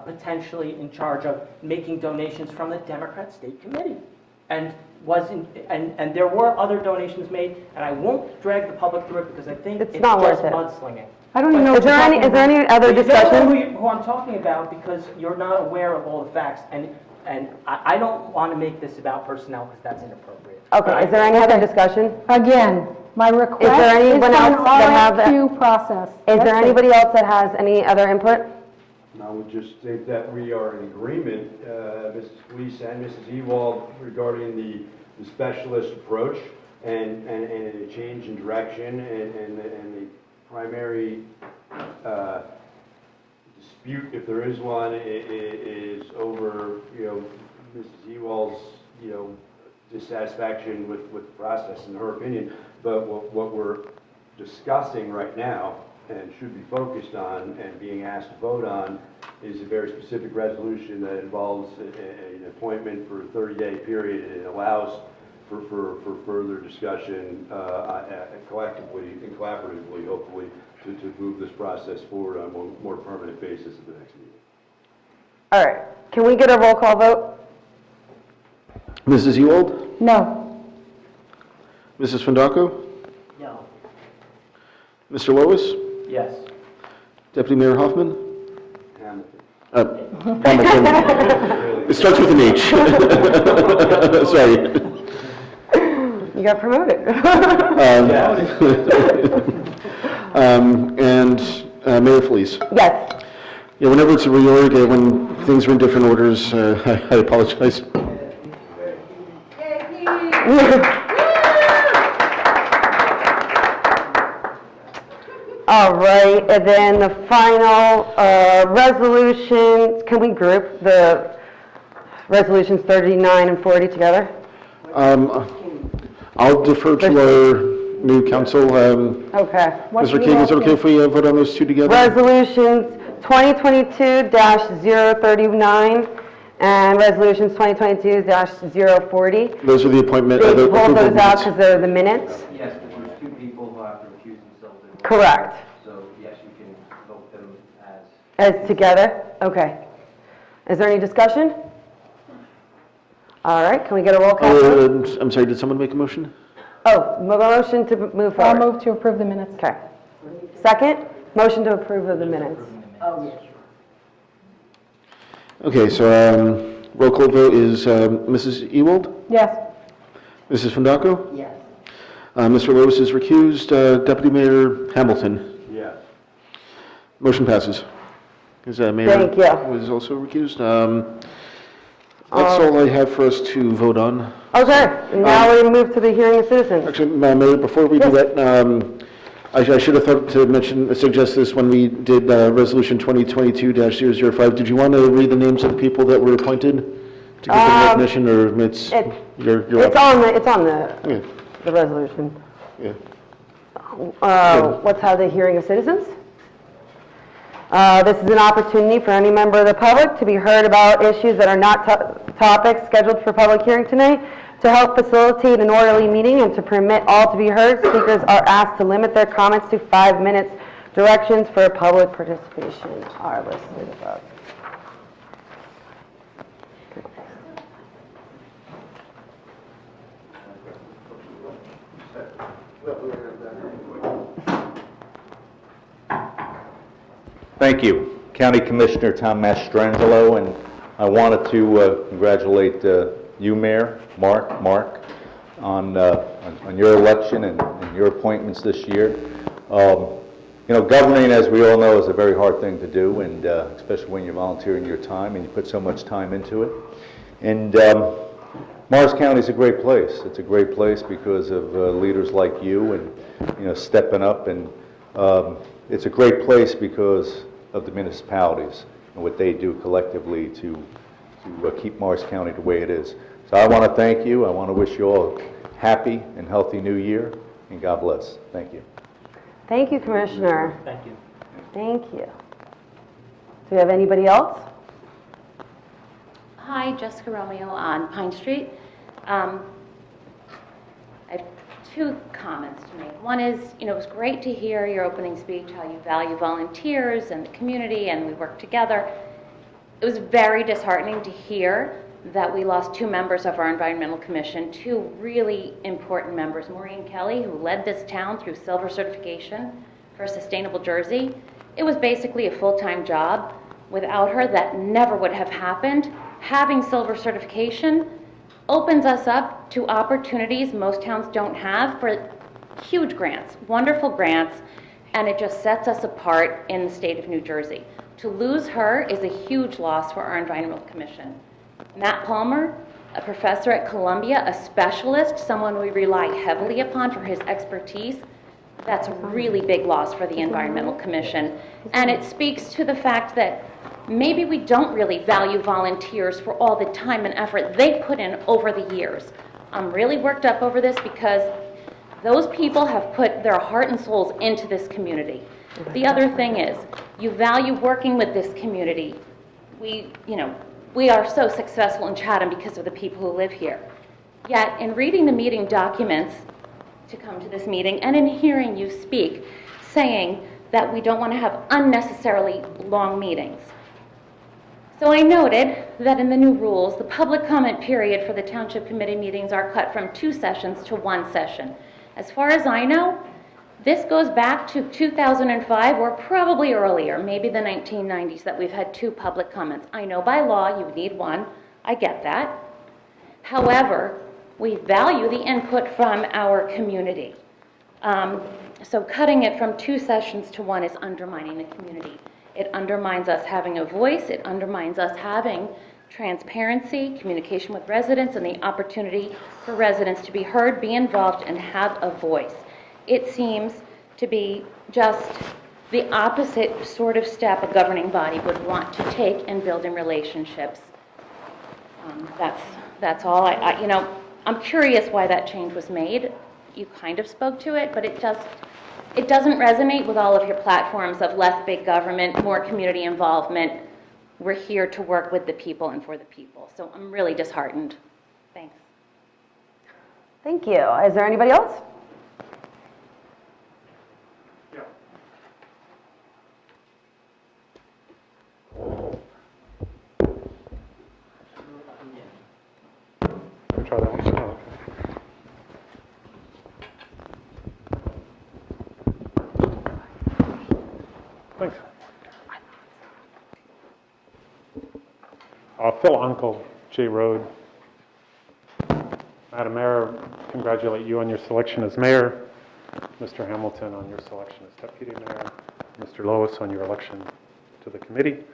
L: potentially in charge of making donations from the Democrat State Committee. And and there were other donations made, and I won't drag the public through it because I think
H: It's
L: it's
H: not
L: just
H: worth it.
L: mudslinging.
B: I don't even know
H: Is
B: what
H: there
B: you're
H: any,
B: talking
H: is there
B: about.
H: any other
L: You don't know
H: discussion?
L: who I'm talking about because you're not aware of all the facts, and I don't want to make this about personnel because that's inappropriate.
H: Okay, is there any other discussion?
B: Again, my request
H: Is there
B: is for
H: anyone
B: an
H: else that have that-
B: RFQ process.
H: Is
B: That's
H: there
B: it.
H: anybody else that has any other input?
F: I would just think that we are in agreement, Mrs. Felice and Mrs. Ewald, regarding the specialist approach and a change in direction and the primary dispute, if there is one, is over, Mrs. Ewald's, dissatisfaction with the process, in her opinion. But what we're discussing right now and should be focused on and being asked to vote on is a very specific resolution that involves an appointment for a 30-day period, and it allows for further discussion collectively and collaboratively, hopefully, to move this process forward on a more permanent basis at the next meeting.
H: All right, can we get a roll call vote?
A: Mrs. Ewald?
B: No.
A: Mrs. Fundaco?
L: No.
A: Mr. Lois?
L: Yes.
A: Deputy Mayor Hoffman?
F: Hamilton.
A: Hamilton. It starts with an H. Sorry.
H: You got promoted.
A: And Mayor Felice?
H: Yes.
A: Yeah, whenever it's a reorg, when things are in different orders, I apologize.
H: All right, and then the final resolutions, can we group the resolutions 39 and 40 together?
A: I'll defer to our new council.
H: Okay.
B: What
A: Mr.
B: do you
A: King, is it
B: want
A: okay if we vote on those two together?
H: Resolutions 2022-039 and resolutions 2022-040.
A: Those are the appointment.
H: They
A: the
H: pulled
A: approval
H: those out
A: minutes.
H: because they're the minutes?
E: Yes, but there's two people who have to recuse themselves. in one.
H: Correct.
E: So, yes, you can vote them as...
H: As together? Okay. Is there any discussion? All right, can we get a roll call? vote?
A: I'm sorry, did someone make a motion?
H: Oh, motion to move
B: I'll
H: forward.
B: move to approve the minutes.
H: Okay. Second, motion to approve of the minutes.
L: Oh, yes.
A: Okay, so roll call vote is Mrs. Ewald,
B: Yes.
A: Mrs. Fundaco,
L: Yes.
A: Mr. Lois is recused, Deputy Mayor Hamilton.
F: Yes.
A: Motion passes. Is Mayor
H: Thank you.
A: was also recused? That's all I have for us to vote on.
H: Okay, now we move to the hearing of citizens.
A: Actually, Mayor, before we do that, I should have thought to suggest this when we did Resolution 2022-005. Did you want to read the names of the people that were appointed to give them recognition, or it's your
H: It's on the
A: Yeah,
H: resolution.
A: yeah.
H: Let's have the hearing of citizens. This is an opportunity for any member of the public to be heard about issues that are not topics scheduled for public hearing tonight. To help facilitate an orderly meeting and to permit all to be heard, speakers are asked to limit their comments to 5 minutes. Directions for public participation are listed above.
M: Thank you. County Commissioner Tom Mastrangelo, and I wanted to congratulate you, Mayor, Mark, on your election and your appointments this year. Governing, as we all know, is a very hard thing to do, and especially when you're volunteering your time and you put so much time into it. And Morris County is a great place. It's a great place because of leaders like you and, stepping up. And it's a great place because of the municipalities and what they do collectively to keep Morris County the way it is. So I want to thank you. I want to wish you all a happy and healthy new year, and God bless. Thank you.
H: Thank you, Commissioner.
L: Thank you.
H: Thank you. Do we have anybody else?
N: Hi, Jessica Romeo on Pine Street. I have two comments to make. One is, it was great to hear your opening speech, how you value volunteers and the community, and we work together. It was very disheartening to hear that we lost two members of our Environmental Commission, two really important members. Maureen Kelly, who led this town through silver certification for a sustainable Jersey. It was basically a full-time job. Without her, that never would have happened. Having silver certification opens us up to opportunities most towns don't have for huge grants, wonderful grants, and it just sets us apart in the state of New Jersey. To lose her is a huge loss for our Environmental Commission. Matt Palmer, a professor at Columbia, a specialist, someone we rely heavily upon for his expertise, that's a really big loss for the Environmental Commission. And it speaks to the fact that maybe we don't really value volunteers for all the time and effort they put in over the years. I'm really worked up over this because those people have put their heart and souls into this community. The other thing is, you value working with this community. We are so successful in Chatham because of the people who live here. Yet, in reading the meeting documents to come to this meeting and in hearing you speak, saying that we don't want to have unnecessarily long meetings. So I noted that in the new rules, the public comment period for the Township Committee meetings are cut from 2 sessions to 1 session. As far as I know, this goes back to 2005 or probably earlier, maybe the 1990s, that we've had 2 public comments. I know by law you need 1, I get that. However, we value the input from our community. So cutting it from 2 sessions to 1 is undermining the community. It undermines us having a voice, it undermines us having transparency, communication with residents, and the opportunity for residents to be heard, be involved, and have a voice. It seems to be just the opposite sort of step a governing body would want to take in building relationships. That's all. I'm curious why that change was made. You kind of spoke to it, but it doesn't resonate with all of your platforms of less big government, more community involvement. We're here to work with the people and for the people. So I'm really disheartened. Thanks.
H: Thank you. Is there anybody else?
O: Try that one. Oh, okay. Thanks. Phil Uncle, J Road. Madam Mayor, congratulate you on your selection as mayor. Mr. Hamilton on your selection as deputy mayor. Mr. Lois on your election to the committee.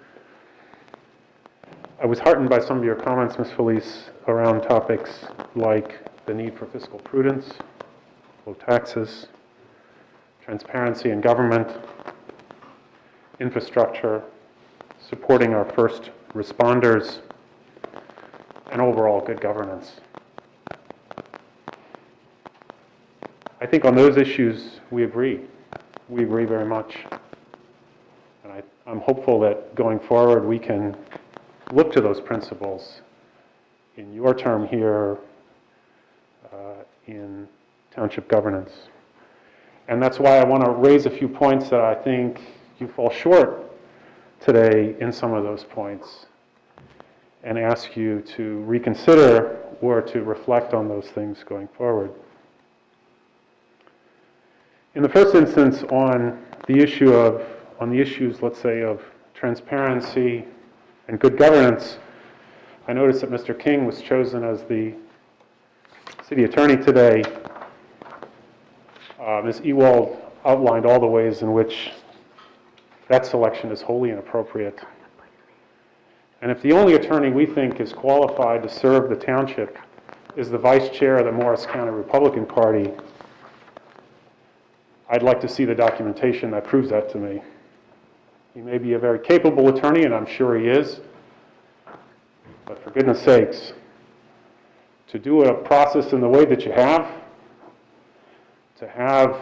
O: I was heartened by some of your comments, Ms. Felice, around topics like the need for fiscal prudence, low taxes, transparency in government, infrastructure, supporting our first responders, and overall good governance. I think on those issues we agree. We agree very much. And I'm hopeful that going forward we can look to those principles in your term here in township governance. And that's why I want to raise a few points that I think you fall short today in some of those points and ask you to reconsider or to reflect on those things going forward. In the first instance, on the issues, let's say, of transparency and good governance, I noticed that Mr. King was chosen as the city attorney today. Ms. Ewald outlined all the ways in which that selection is wholly inappropriate. And if the only attorney we think is qualified to serve the township is the vice chair of the Morris County Republican Party, I'd like to see the documentation that proves that to me. He may be a very capable attorney, and I'm sure he is, but for goodness sakes, to do a process in the way that you have, to have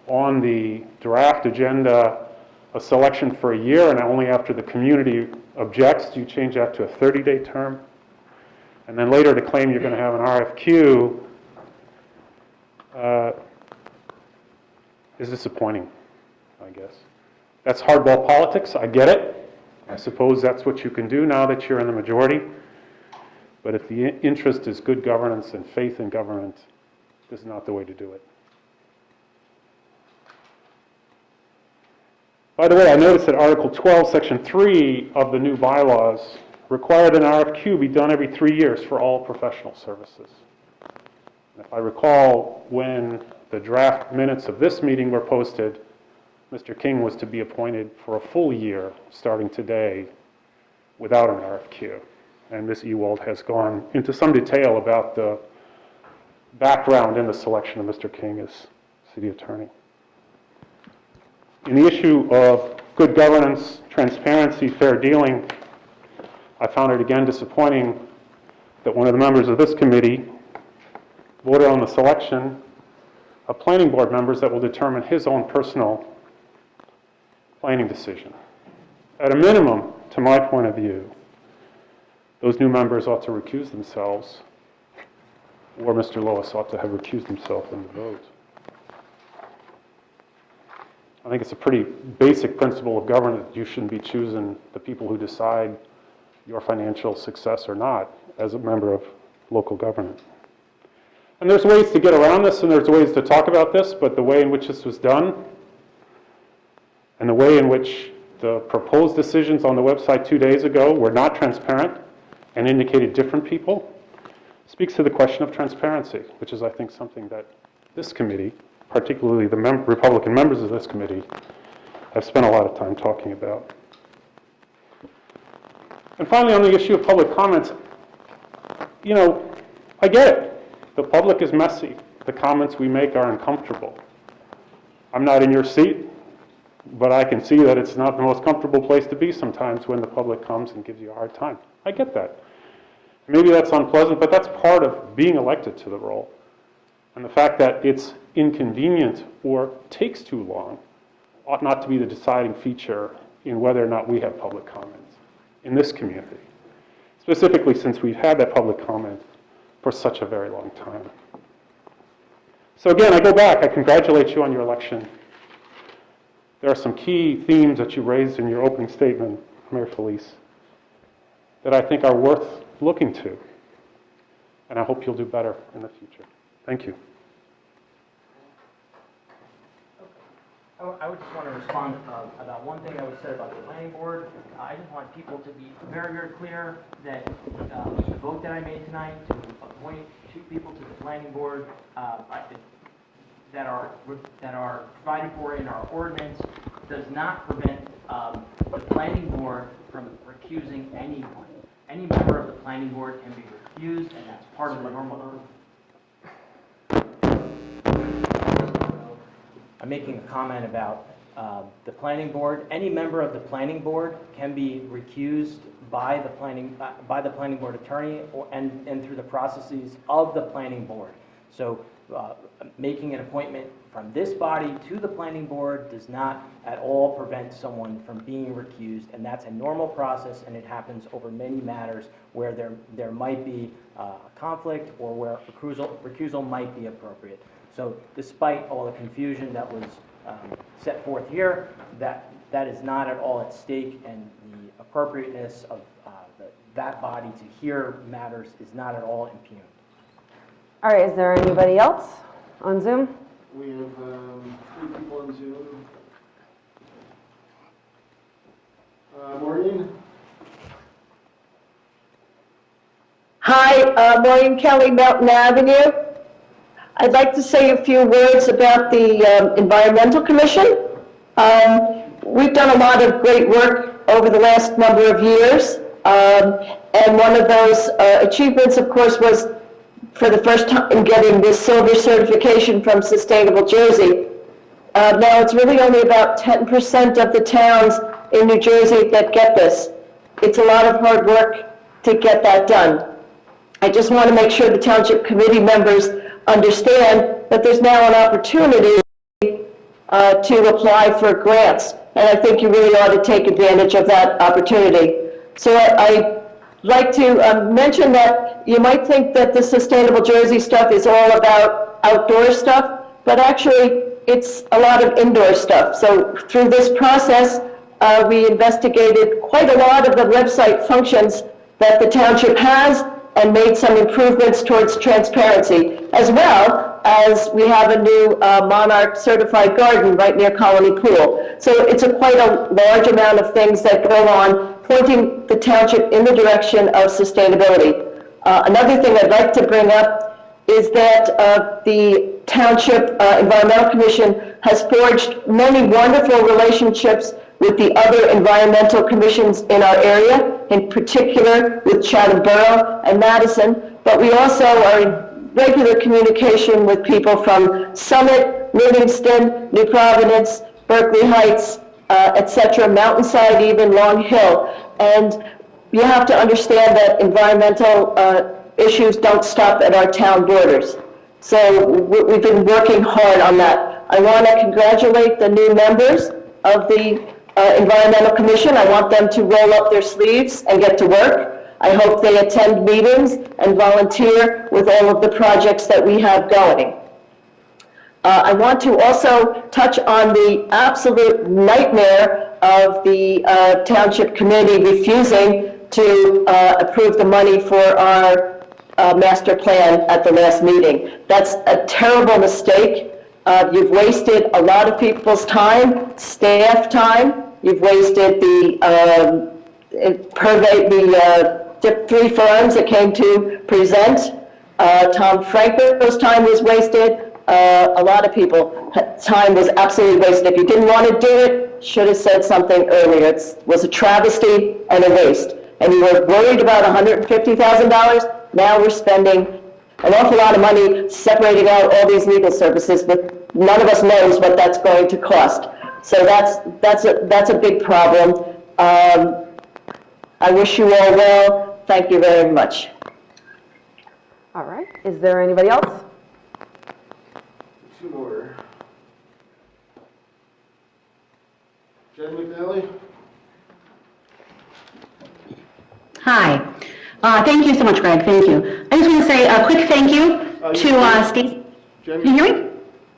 O: on the draft agenda a selection for a year, and only after the community objects do you change that to a 30-day term, and then later to claim you're going to have an RFQ is disappointing, I guess. That's hardball politics, I get it. I suppose that's what you can do now that you're in the majority. But if the interest is good governance and faith in government, this is not the way to do it. By the way, I noticed that Article 12, Section 3 of the new bylaws required an RFQ be done every 3 years for all professional services. And if I recall, when the draft minutes of this meeting were posted, Mr. King was to be appointed for a full year, starting today, without an RFQ. And Ms. Ewald has gone into some detail about the background in the selection of Mr. King as city attorney. In the issue of good governance, transparency, fair dealing, I found it again disappointing that one of the members of this committee voted on the selection of planning board members that will determine his own personal planning decision. At a minimum, to my point of view, those new members ought to recuse themselves, or Mr. Lois ought to have recused himself in the vote. I think it's a pretty basic principle of governance. You shouldn't be choosing the people who decide your financial success or not as a member of local government. And there's ways to get around this, and there's ways to talk about this, but the way in which this was done and the way in which the proposed decisions on the website 2 days ago were not transparent and indicated different people speaks to the question of transparency, which is, I think, something that this committee, particularly the Republican members of this committee, have spent a lot of time talking about. And finally, on the issue of public comments, you know, I get it. The public is messy. The comments we make are uncomfortable. I'm not in your seat, but I can see that it's not the most comfortable place to be sometimes when the public comes and gives you a hard time. I get that. Maybe that's unpleasant, but that's part of being elected to the role. And the fact that it's inconvenient or takes too long ought not to be the deciding feature in whether or not we have public comments in this community, specifically since we've had that public comment for such a very long time. So again, I go back. I congratulate you on your election. There are some key themes that you raised in your opening statement, Mayor Felice, that I think are worth looking to. And I hope you'll do better in the future. Thank you.
L: I would just want to respond about one thing that was said about the planning board. I just want people to be very, very clear that the vote that I made tonight to appoint 2 people to the planning board that are provided for in our ordinance does not prevent the planning board from recusing anyone. Any member of the planning board can be recused, and that's part of the normal. I'm making a comment about the planning board. Any member of the planning board can be recused by the planning board attorney and through the processes of the planning board. So making an appointment from this body to the planning board does not at all prevent someone from being recused, and that's a normal process, and it happens over many matters where there might be a conflict or where recusal might be appropriate. So despite all the confusion that was set forth here, that is not at all at stake, and the appropriateness of that body to hear matters is not at all impugned.
H: All right, is there anybody else on Zoom?
A: We have 3 people on Zoom. Maureen?
P: Hi, Maureen Kelly, Mountain Avenue. I'd like to say a few words about the Environmental Commission. We've done a lot of great work over the last number of years, and one of those achievements, of course, was for the first time getting this silver certification from Sustainable Jersey. Now, it's really only about 10% of the towns in New Jersey that get this. It's a lot of hard work to get that done. I just want to make sure the township committee members understand that there's now an opportunity to apply for grants, and I think you really ought to take advantage of that opportunity. So I'd like to mention that you might think that the Sustainable Jersey stuff is all about outdoor stuff, but actually it's a lot of indoor stuff. So through this process, we investigated quite a lot of the website functions that the township has and made some improvements towards transparency, as well as we have a new Monarch certified garden right near Colony Pool. So it's quite a large amount of things that go on, pointing the township in the direction of sustainability. Another thing I'd like to bring up is that the Township Environmental Commission has forged many wonderful relationships with the other environmental commissions in our area, in particular with Chatham Borough and Madison, but we also are in regular communication with people from Summit, Livingston, New Providence, Berkeley Heights, etc., Mountainside, even Long Hill. And you have to understand that environmental issues don't stop at our town borders. So we've been working hard on that. I want to congratulate the new members of the Environmental Commission. I want them to roll up their sleeves and get to work. I hope they attend meetings and volunteer with all of the projects that we have going. I want to also touch on the absolute nightmare of the Township Committee refusing to approve the money for our master plan at the last meeting. That's a terrible mistake. You've wasted a lot of people's time, staff time. You've wasted the three firms that came to present. Tom Franco's time was wasted. A lot of people, time was absolutely wasted. If you didn't want to do it, should have said something earlier. It was a travesty and a waste. And you were worried about $150,000. Now we're spending an awful lot of money separating out all these legal services, but none of us knows what that's going to cost. So that's a big problem. I wish you all well. Thank you very much.
H: All right, is there anybody else?
A: Two more. Jen McNally?
Q: Hi. Thank you so much, Greg. Thank you. I just want to say a quick thank you to Steve.
A: Jen,
Q: Can you hear me?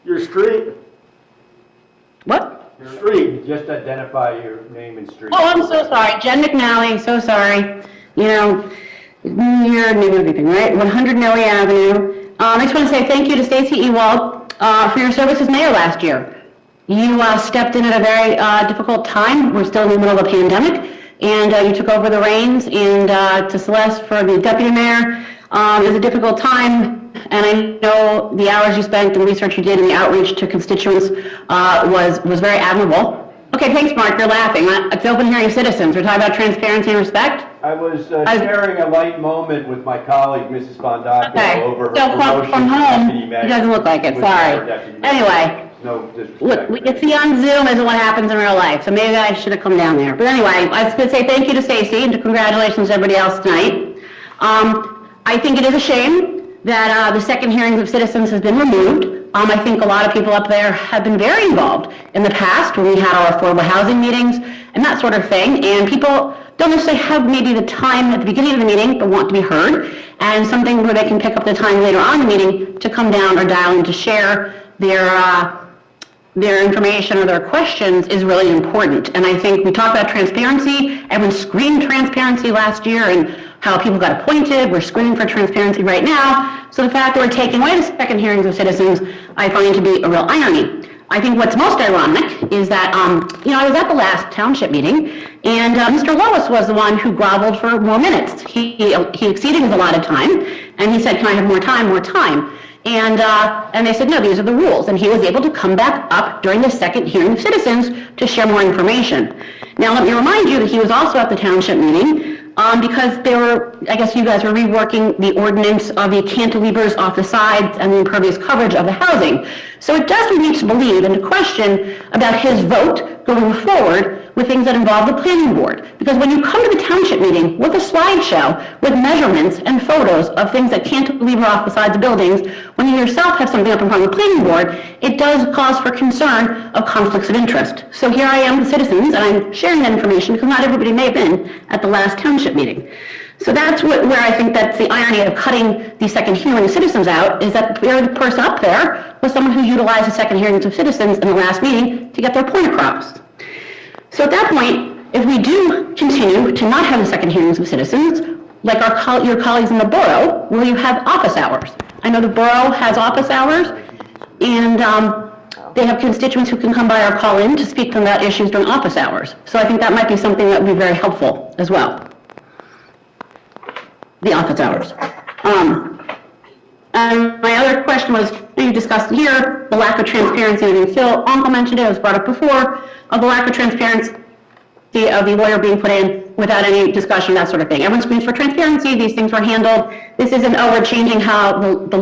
A: your street.
Q: What?
F: Your street, just identify your name and street.
Q: Oh, I'm so sorry. Jen McNally, so sorry. You know, you're new everything, right? 100 Nellie Avenue. I just want to say thank you to Stacy Ewald for your service as mayor last year. You stepped in at a very difficult time. We're still in the middle of a pandemic. And you took over the reins, and to Celeste for the deputy mayor. It was a difficult time, and I know the hours you spent and the research you did and the outreach to constituents was very admirable. Okay, thanks, Mark, you're laughing. It's open hearing of citizens. We're talking about transparency and respect.
F: I was sharing a light moment with my colleague, Mrs. Bondacco, over her promotion
Q: from
F: to
Q: home,
F: deputy mayor.
Q: it doesn't look like it,
F: With
Q: sorry.
F: our deputy mayor.
Q: Anyway.
F: No disrespect.
Q: Look, we can see on Zoom isn't what happens in real life, so maybe I should have come down there. But anyway, I was going to say thank you to Stacy and to congratulations to everybody else tonight. I think it is a shame that the second hearings of citizens has been removed. I think a lot of people up there have been very involved in the past when we had our affordable housing meetings and that sort of thing, and people don't necessarily have maybe the time at the beginning of the meeting but want to be heard, and something where they can pick up the time later on in the meeting to come down or dial in to share their information or their questions is really important. And I think we talked about transparency. Everyone screamed transparency last year and how people got appointed. We're screaming for transparency right now. So the fact that we're taking away the second hearings of citizens, I find to be a real irony. I think what's most ironic is that, I was at the last township meeting, and Mr. Lois was the one who groveled for more minutes. He exceeded his allotted time, and he said, "Can I have more time, more time?" And they said, no, these are the rules. And he was able to come back up during the second hearing of citizens to share more information. Now, let me remind you that he was also at the township meeting because I guess you guys were reworking the ordinance of the cantilevers off the sides and the impervious coverage of the housing. So it does lead me to believe and to question about his vote going forward with things that involve the planning board. Because when you come to the township meeting with a slideshow with measurements and photos of things that can't leave off the sides of buildings, when you yourself have something up in front of the planning board, it does cause for concern of conflicts of interest. So here I am with citizens, and I'm sharing that information because not everybody may have been at the last township meeting. So that's where I think that's the irony of cutting the second hearing of citizens out, is that the person up there was someone who utilized the second hearings of citizens in the last meeting to get their point across. So at that point, if we do continue to not have the second hearings of citizens, like your colleagues in the borough, will you have office hours? I know the borough has office hours, and they have constituents who can come by or call in to speak to them about issues during office hours. So I think that might be something that would be very helpful as well. The office hours. And my other question was, you discussed here, the lack of transparency. I think Phil Uncle mentioned it, was brought up before, of the lack of transparency of the lawyer being put in without any discussion, that sort of thing. Everyone screams for transparency, these things were handled. This isn't, oh, we're changing how the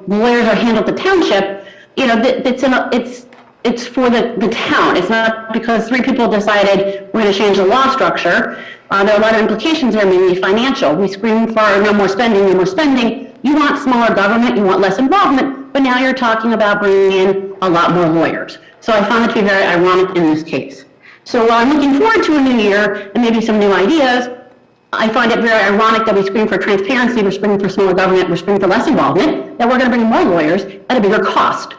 Q: lawyers are handled at the township. You know, it's for the town. It's not because 3 people decided we're going to change the law structure. There are a lot of implications there, mainly financial. We scream for no more spending, no more spending. You want smaller government, you want less involvement, but now you're talking about bringing in a lot more lawyers. So I found it to be very ironic in this case. So while I'm looking forward to a new year and maybe some new ideas, I find it very ironic that we scream for transparency, we're screaming for smaller government, we're screaming for less involvement, that we're going to bring more lawyers at a bigger cost.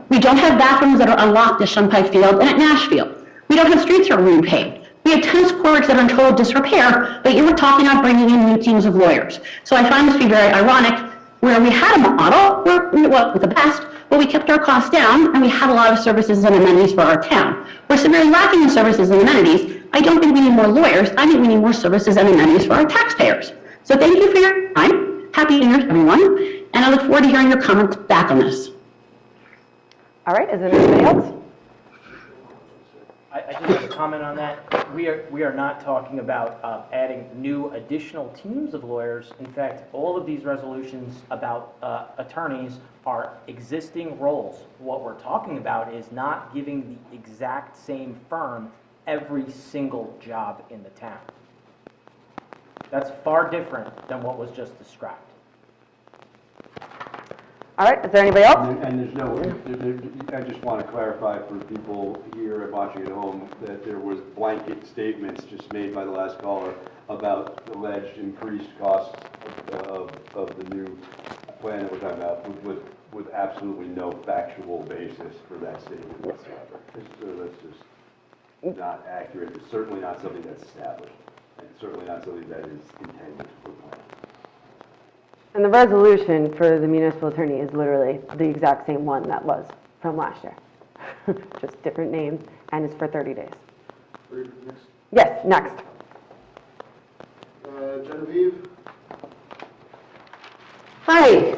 Q: We don't have bathrooms that are unlocked at Shunpike Field and at Nashfield. We don't have streets that are repaved. We have tennis courts that are in total disrepair, but you were talking about bringing in new teams of lawyers. So I find this to be very ironic, where we had a model, where it wasn't the best, but we kept our costs down, and we had a lot of services and amenities for our town. We're severely lacking in services and amenities. I don't think we need more lawyers. I think we need more services and amenities for our taxpayers. So thank you for your time. Happy New Year, everyone, and I look forward to hearing your comments back on this.
H: All right, is there anybody else?
L: I just have a comment on that. We are not talking about adding new additional teams of lawyers. In fact, all of these resolutions about attorneys are existing roles. What we're talking about is not giving the exact same firm every single job in the town. That's far different than what was just described.
H: All right, is there anybody else?
F: And there's no, I just want to clarify for people here and watching at home that there was blanket statements just made by the last caller about alleged increased costs of the new plan that we're talking about with absolutely no factual basis for that statement whatsoever. So that's just not accurate. It's certainly not something that's established, and certainly not something that is intended for the plan.
H: And the resolution for the municipal attorney is literally the exact same one that was from last year. Just different name, and it's for 30 days.
A: Next.
H: Yes, next.
A: Genevieve?
P: Hi,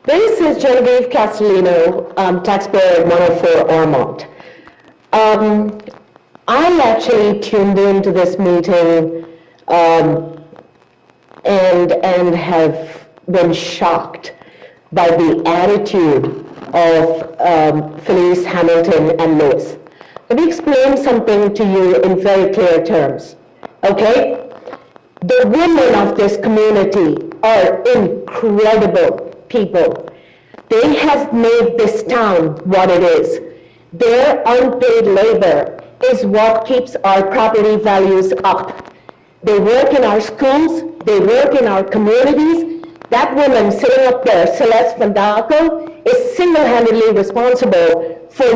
P: this is Genevieve Castellino, taxpayer at 104 Ormont. I actually tuned into this meeting and have been shocked by the attitude of Felice, Hamilton, and Lewis. Let me explain something to you in very clear terms, okay? The women of this community are incredible people. They have made this town what it is. Their unpaid labor is what keeps our property values up. They work in our schools, they work in our communities. That woman sitting up there, Celeste Vandalco, is single-handedly responsible for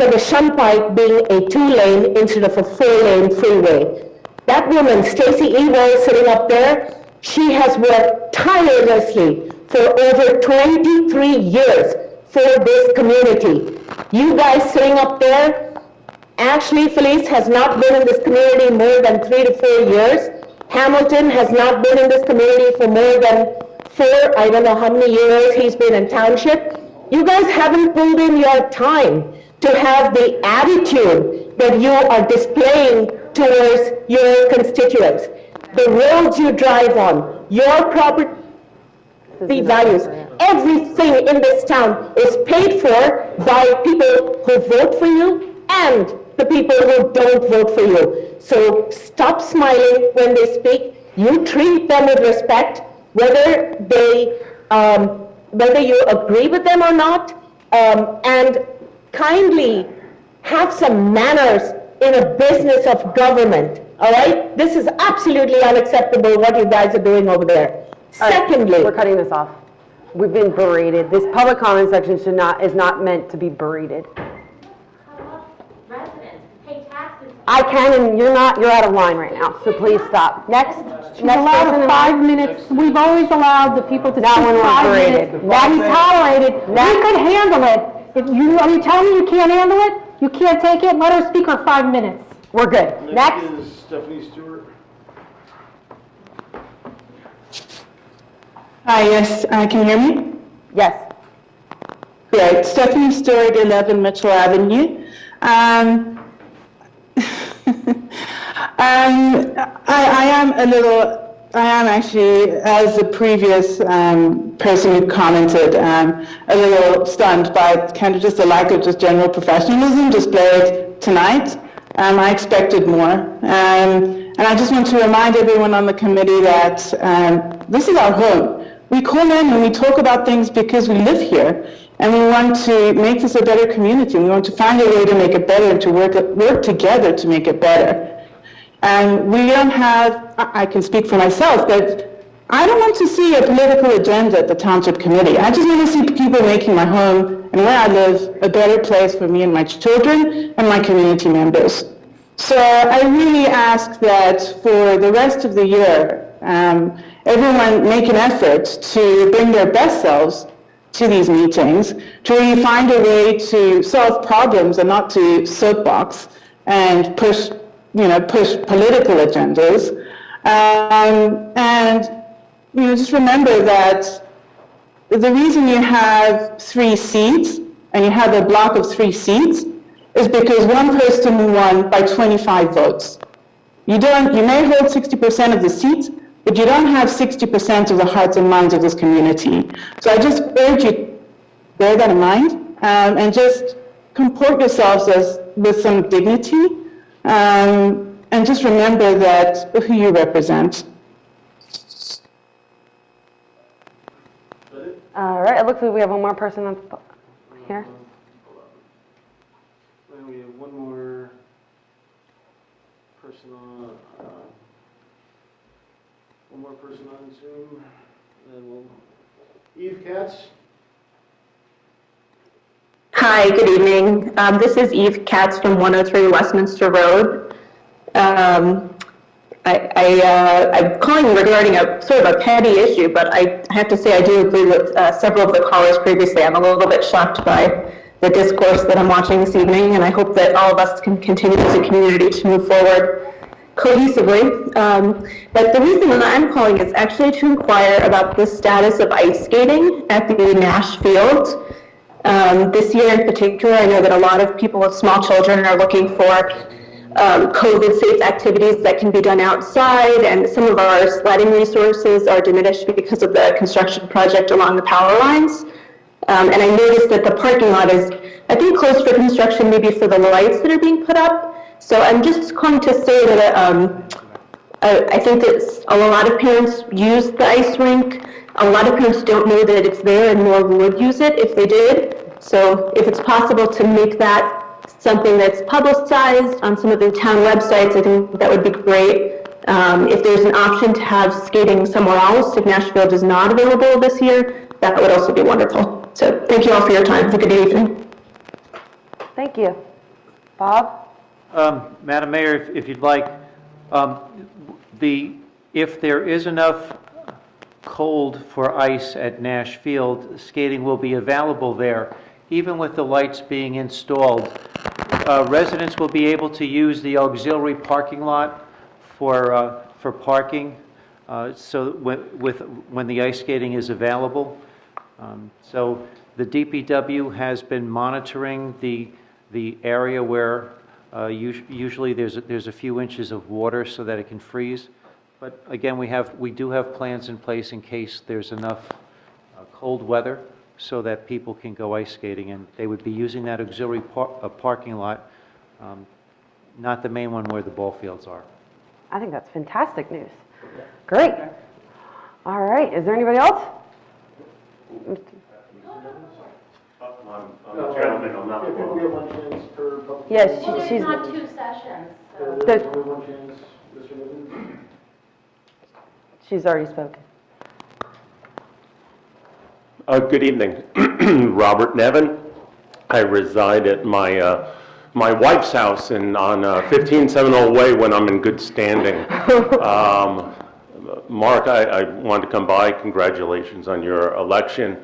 P: the Shunpike being a 2-lane instead of a 4-lane freeway. That woman, Stacy Ewell, sitting up there, she has worked tirelessly for over 23 years for this community. You guys sitting up there, actually, Felice has not been in this community more than 3 to 4 years. Hamilton has not been in this community for more than 4, I don't know how many years he's been in Township. You guys haven't pulled in your time to have the attitude that you are displaying towards your constituents. The roads you drive on, your property values, everything in this town is paid for by people who vote for you and the people who don't vote for you. So stop smiling when they speak. You treat them with respect, whether you agree with them or not, and kindly have some manners in a business of government, all right? This is absolutely unacceptable what you guys are doing over there.
H: All right,
P: Secondly,
H: we're cutting this off. We've been berated. This public comment section is not meant to be berated.
N: Residents pay taxes.
H: I can, and you're out of line right now, so please stop. Next
B: She's allowed
H: person in
B: 5
H: line.
B: minutes. We've always allowed the people to
H: That
B: speak
H: one was
B: 5
H: berated.
B: minutes. That we tolerated. We could handle it. Are you telling me you can't handle it? You can't take it? Let her speak her 5 minutes.
H: We're good. Next.
A: is Stephanie Stewart.
R: Hi, yes, can you hear me?
H: Yes.
R: Great. Stephanie Stewart, 11 Mitchell Avenue. I am actually, as the previous person who commented, a little stunned by kind of just the lack of just general professionalism displayed tonight. I expected more. And I just want to remind everyone on the committee that this is our home. We call in and we talk about things because we live here, and we want to make this a better community. We want to find a way to make it better and to work together to make it better. And we don't have, I can speak for myself, but I don't want to see a political agenda at the Township Committee. I just want to see people making my home and where I live a better place for me and my children and my community members. So I really ask that for the rest of the year, everyone make an effort to bring their best selves to these meetings, to really find a way to solve problems and not to soapbox and push political agendas. And just remember that the reason you have 3 seats and you have a block of 3 seats is because one person won by 25 votes. You may hold 60% of the seats, but you don't have 60% of the hearts and minds of this community. So I just urge you to bear that in mind and just comport yourselves with some dignity, and just remember that who you represent.
H: All right, it looks like we have one more person here.
A: We have one more person on Zoom. Then Eve Katz.
S: Hi, good evening. This is Eve Katz from 103 Westminster Road. I'm calling regarding a sort of a petty issue, but I have to say I do agree with several of the callers previously. I'm a little bit shocked by the discourse that I'm watching this evening, and I hope that all of us can continue as a community to move forward cohesively. But the reason that I'm calling is actually to inquire about the status of ice skating at the Nash Field. This year in particular, I know that a lot of people with small children are looking for COVID-safe activities that can be done outside, and some of our sledding resources are diminished because of the construction project along the power lines. And I noticed that the parking lot is, I think, closed for construction, maybe for the lights that are being put up. So I'm just going to say that I think that a lot of parents use the ice rink. A lot of parents don't know that it's there, and more would use it if they did. So if it's possible to make that something that's publicized on some of the town websites, I think that would be great. If there's an option to have skating somewhere else, if Nashville is not available this year, that would also be wonderful. So thank you all for your time. Have a good evening.
H: Thank you. Bob?
K: Madam Mayor, if you'd like, if there is enough cold for ice at Nash Field, skating will be available there. Even with the lights being installed, residents will be able to use the auxiliary parking lot for parking. So when the ice skating is available. So the DPW has been monitoring the area where usually there's a few inches of water so that it can freeze. But again, we do have plans in place in case there's enough cold weather so that people can go ice skating, and they would be using that auxiliary parking lot not the main one where the ball fields are.
H: I think that's fantastic news. Great. All right, is there anybody else?
O: I'm a gentleman, I'm not.
A: We have one chance per public.
H: Yes,
N: Well, there's
H: she's,
N: not two sessions, so.
A: There's only one chance, Mr. Nivens.
H: she's already spoken.
T: Good evening. Robert Nevin. I reside at my wife's house on 15700 Way when I'm in good standing. Mark, I wanted to come by. Congratulations on your election.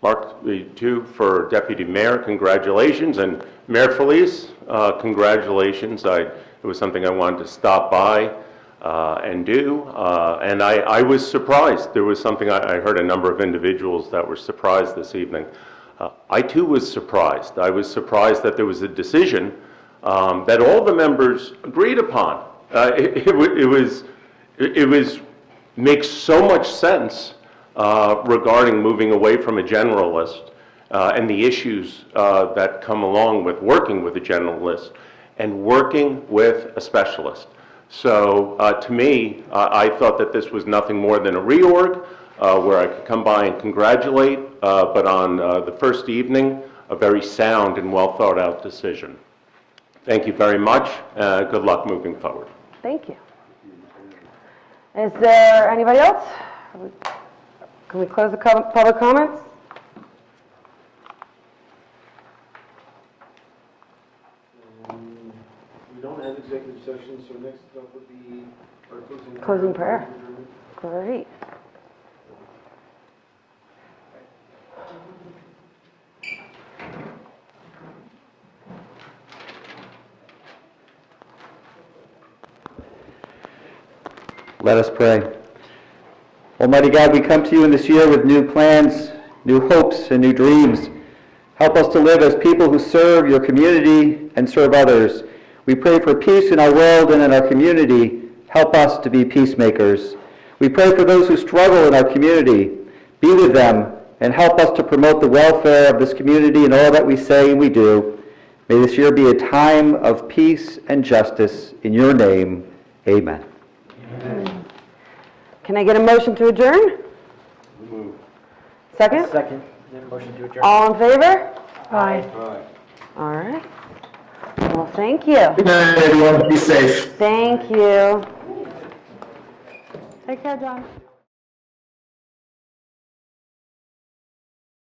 T: Mark, too, for Deputy Mayor, congratulations. And Mayor Felice, congratulations. It was something I wanted to stop by and do. And I was surprised. There was something, I heard a number of individuals that were surprised this evening. I too was surprised. I was surprised that there was a decision that all the members agreed upon. It makes so much sense regarding moving away from a generalist and the issues that come along with working with a generalist and working with a specialist. So to me, I thought that this was nothing more than a reorg where I could come by and congratulate, but on the first evening, a very sound and well thought out decision. Thank you very much. Good luck moving forward.
H: Thank you. Is there anybody else? Can we close the public comments?
A: We don't have executive session, so next up would be our closing.
H: Closing prayer. Great.
C: Let us pray. Almighty God, we come to you in this year with new plans, new hopes, and new dreams. Help us to live as people who serve your community and serve others. We pray for peace in our world and in our community. Help us to be peacemakers. We pray for those who struggle in our community. Be with them and help us to promote the welfare of this community in all that we say and we do. May this year be a time of peace and justice. In your name, amen.
H: Can I get a motion to adjourn? Second?
D: Second, motion to adjourn.
H: All in favor?
B: Aye.
H: All right. Well, thank you.
J: Good night, everyone. Be safe.
H: Thank you. Take care, John.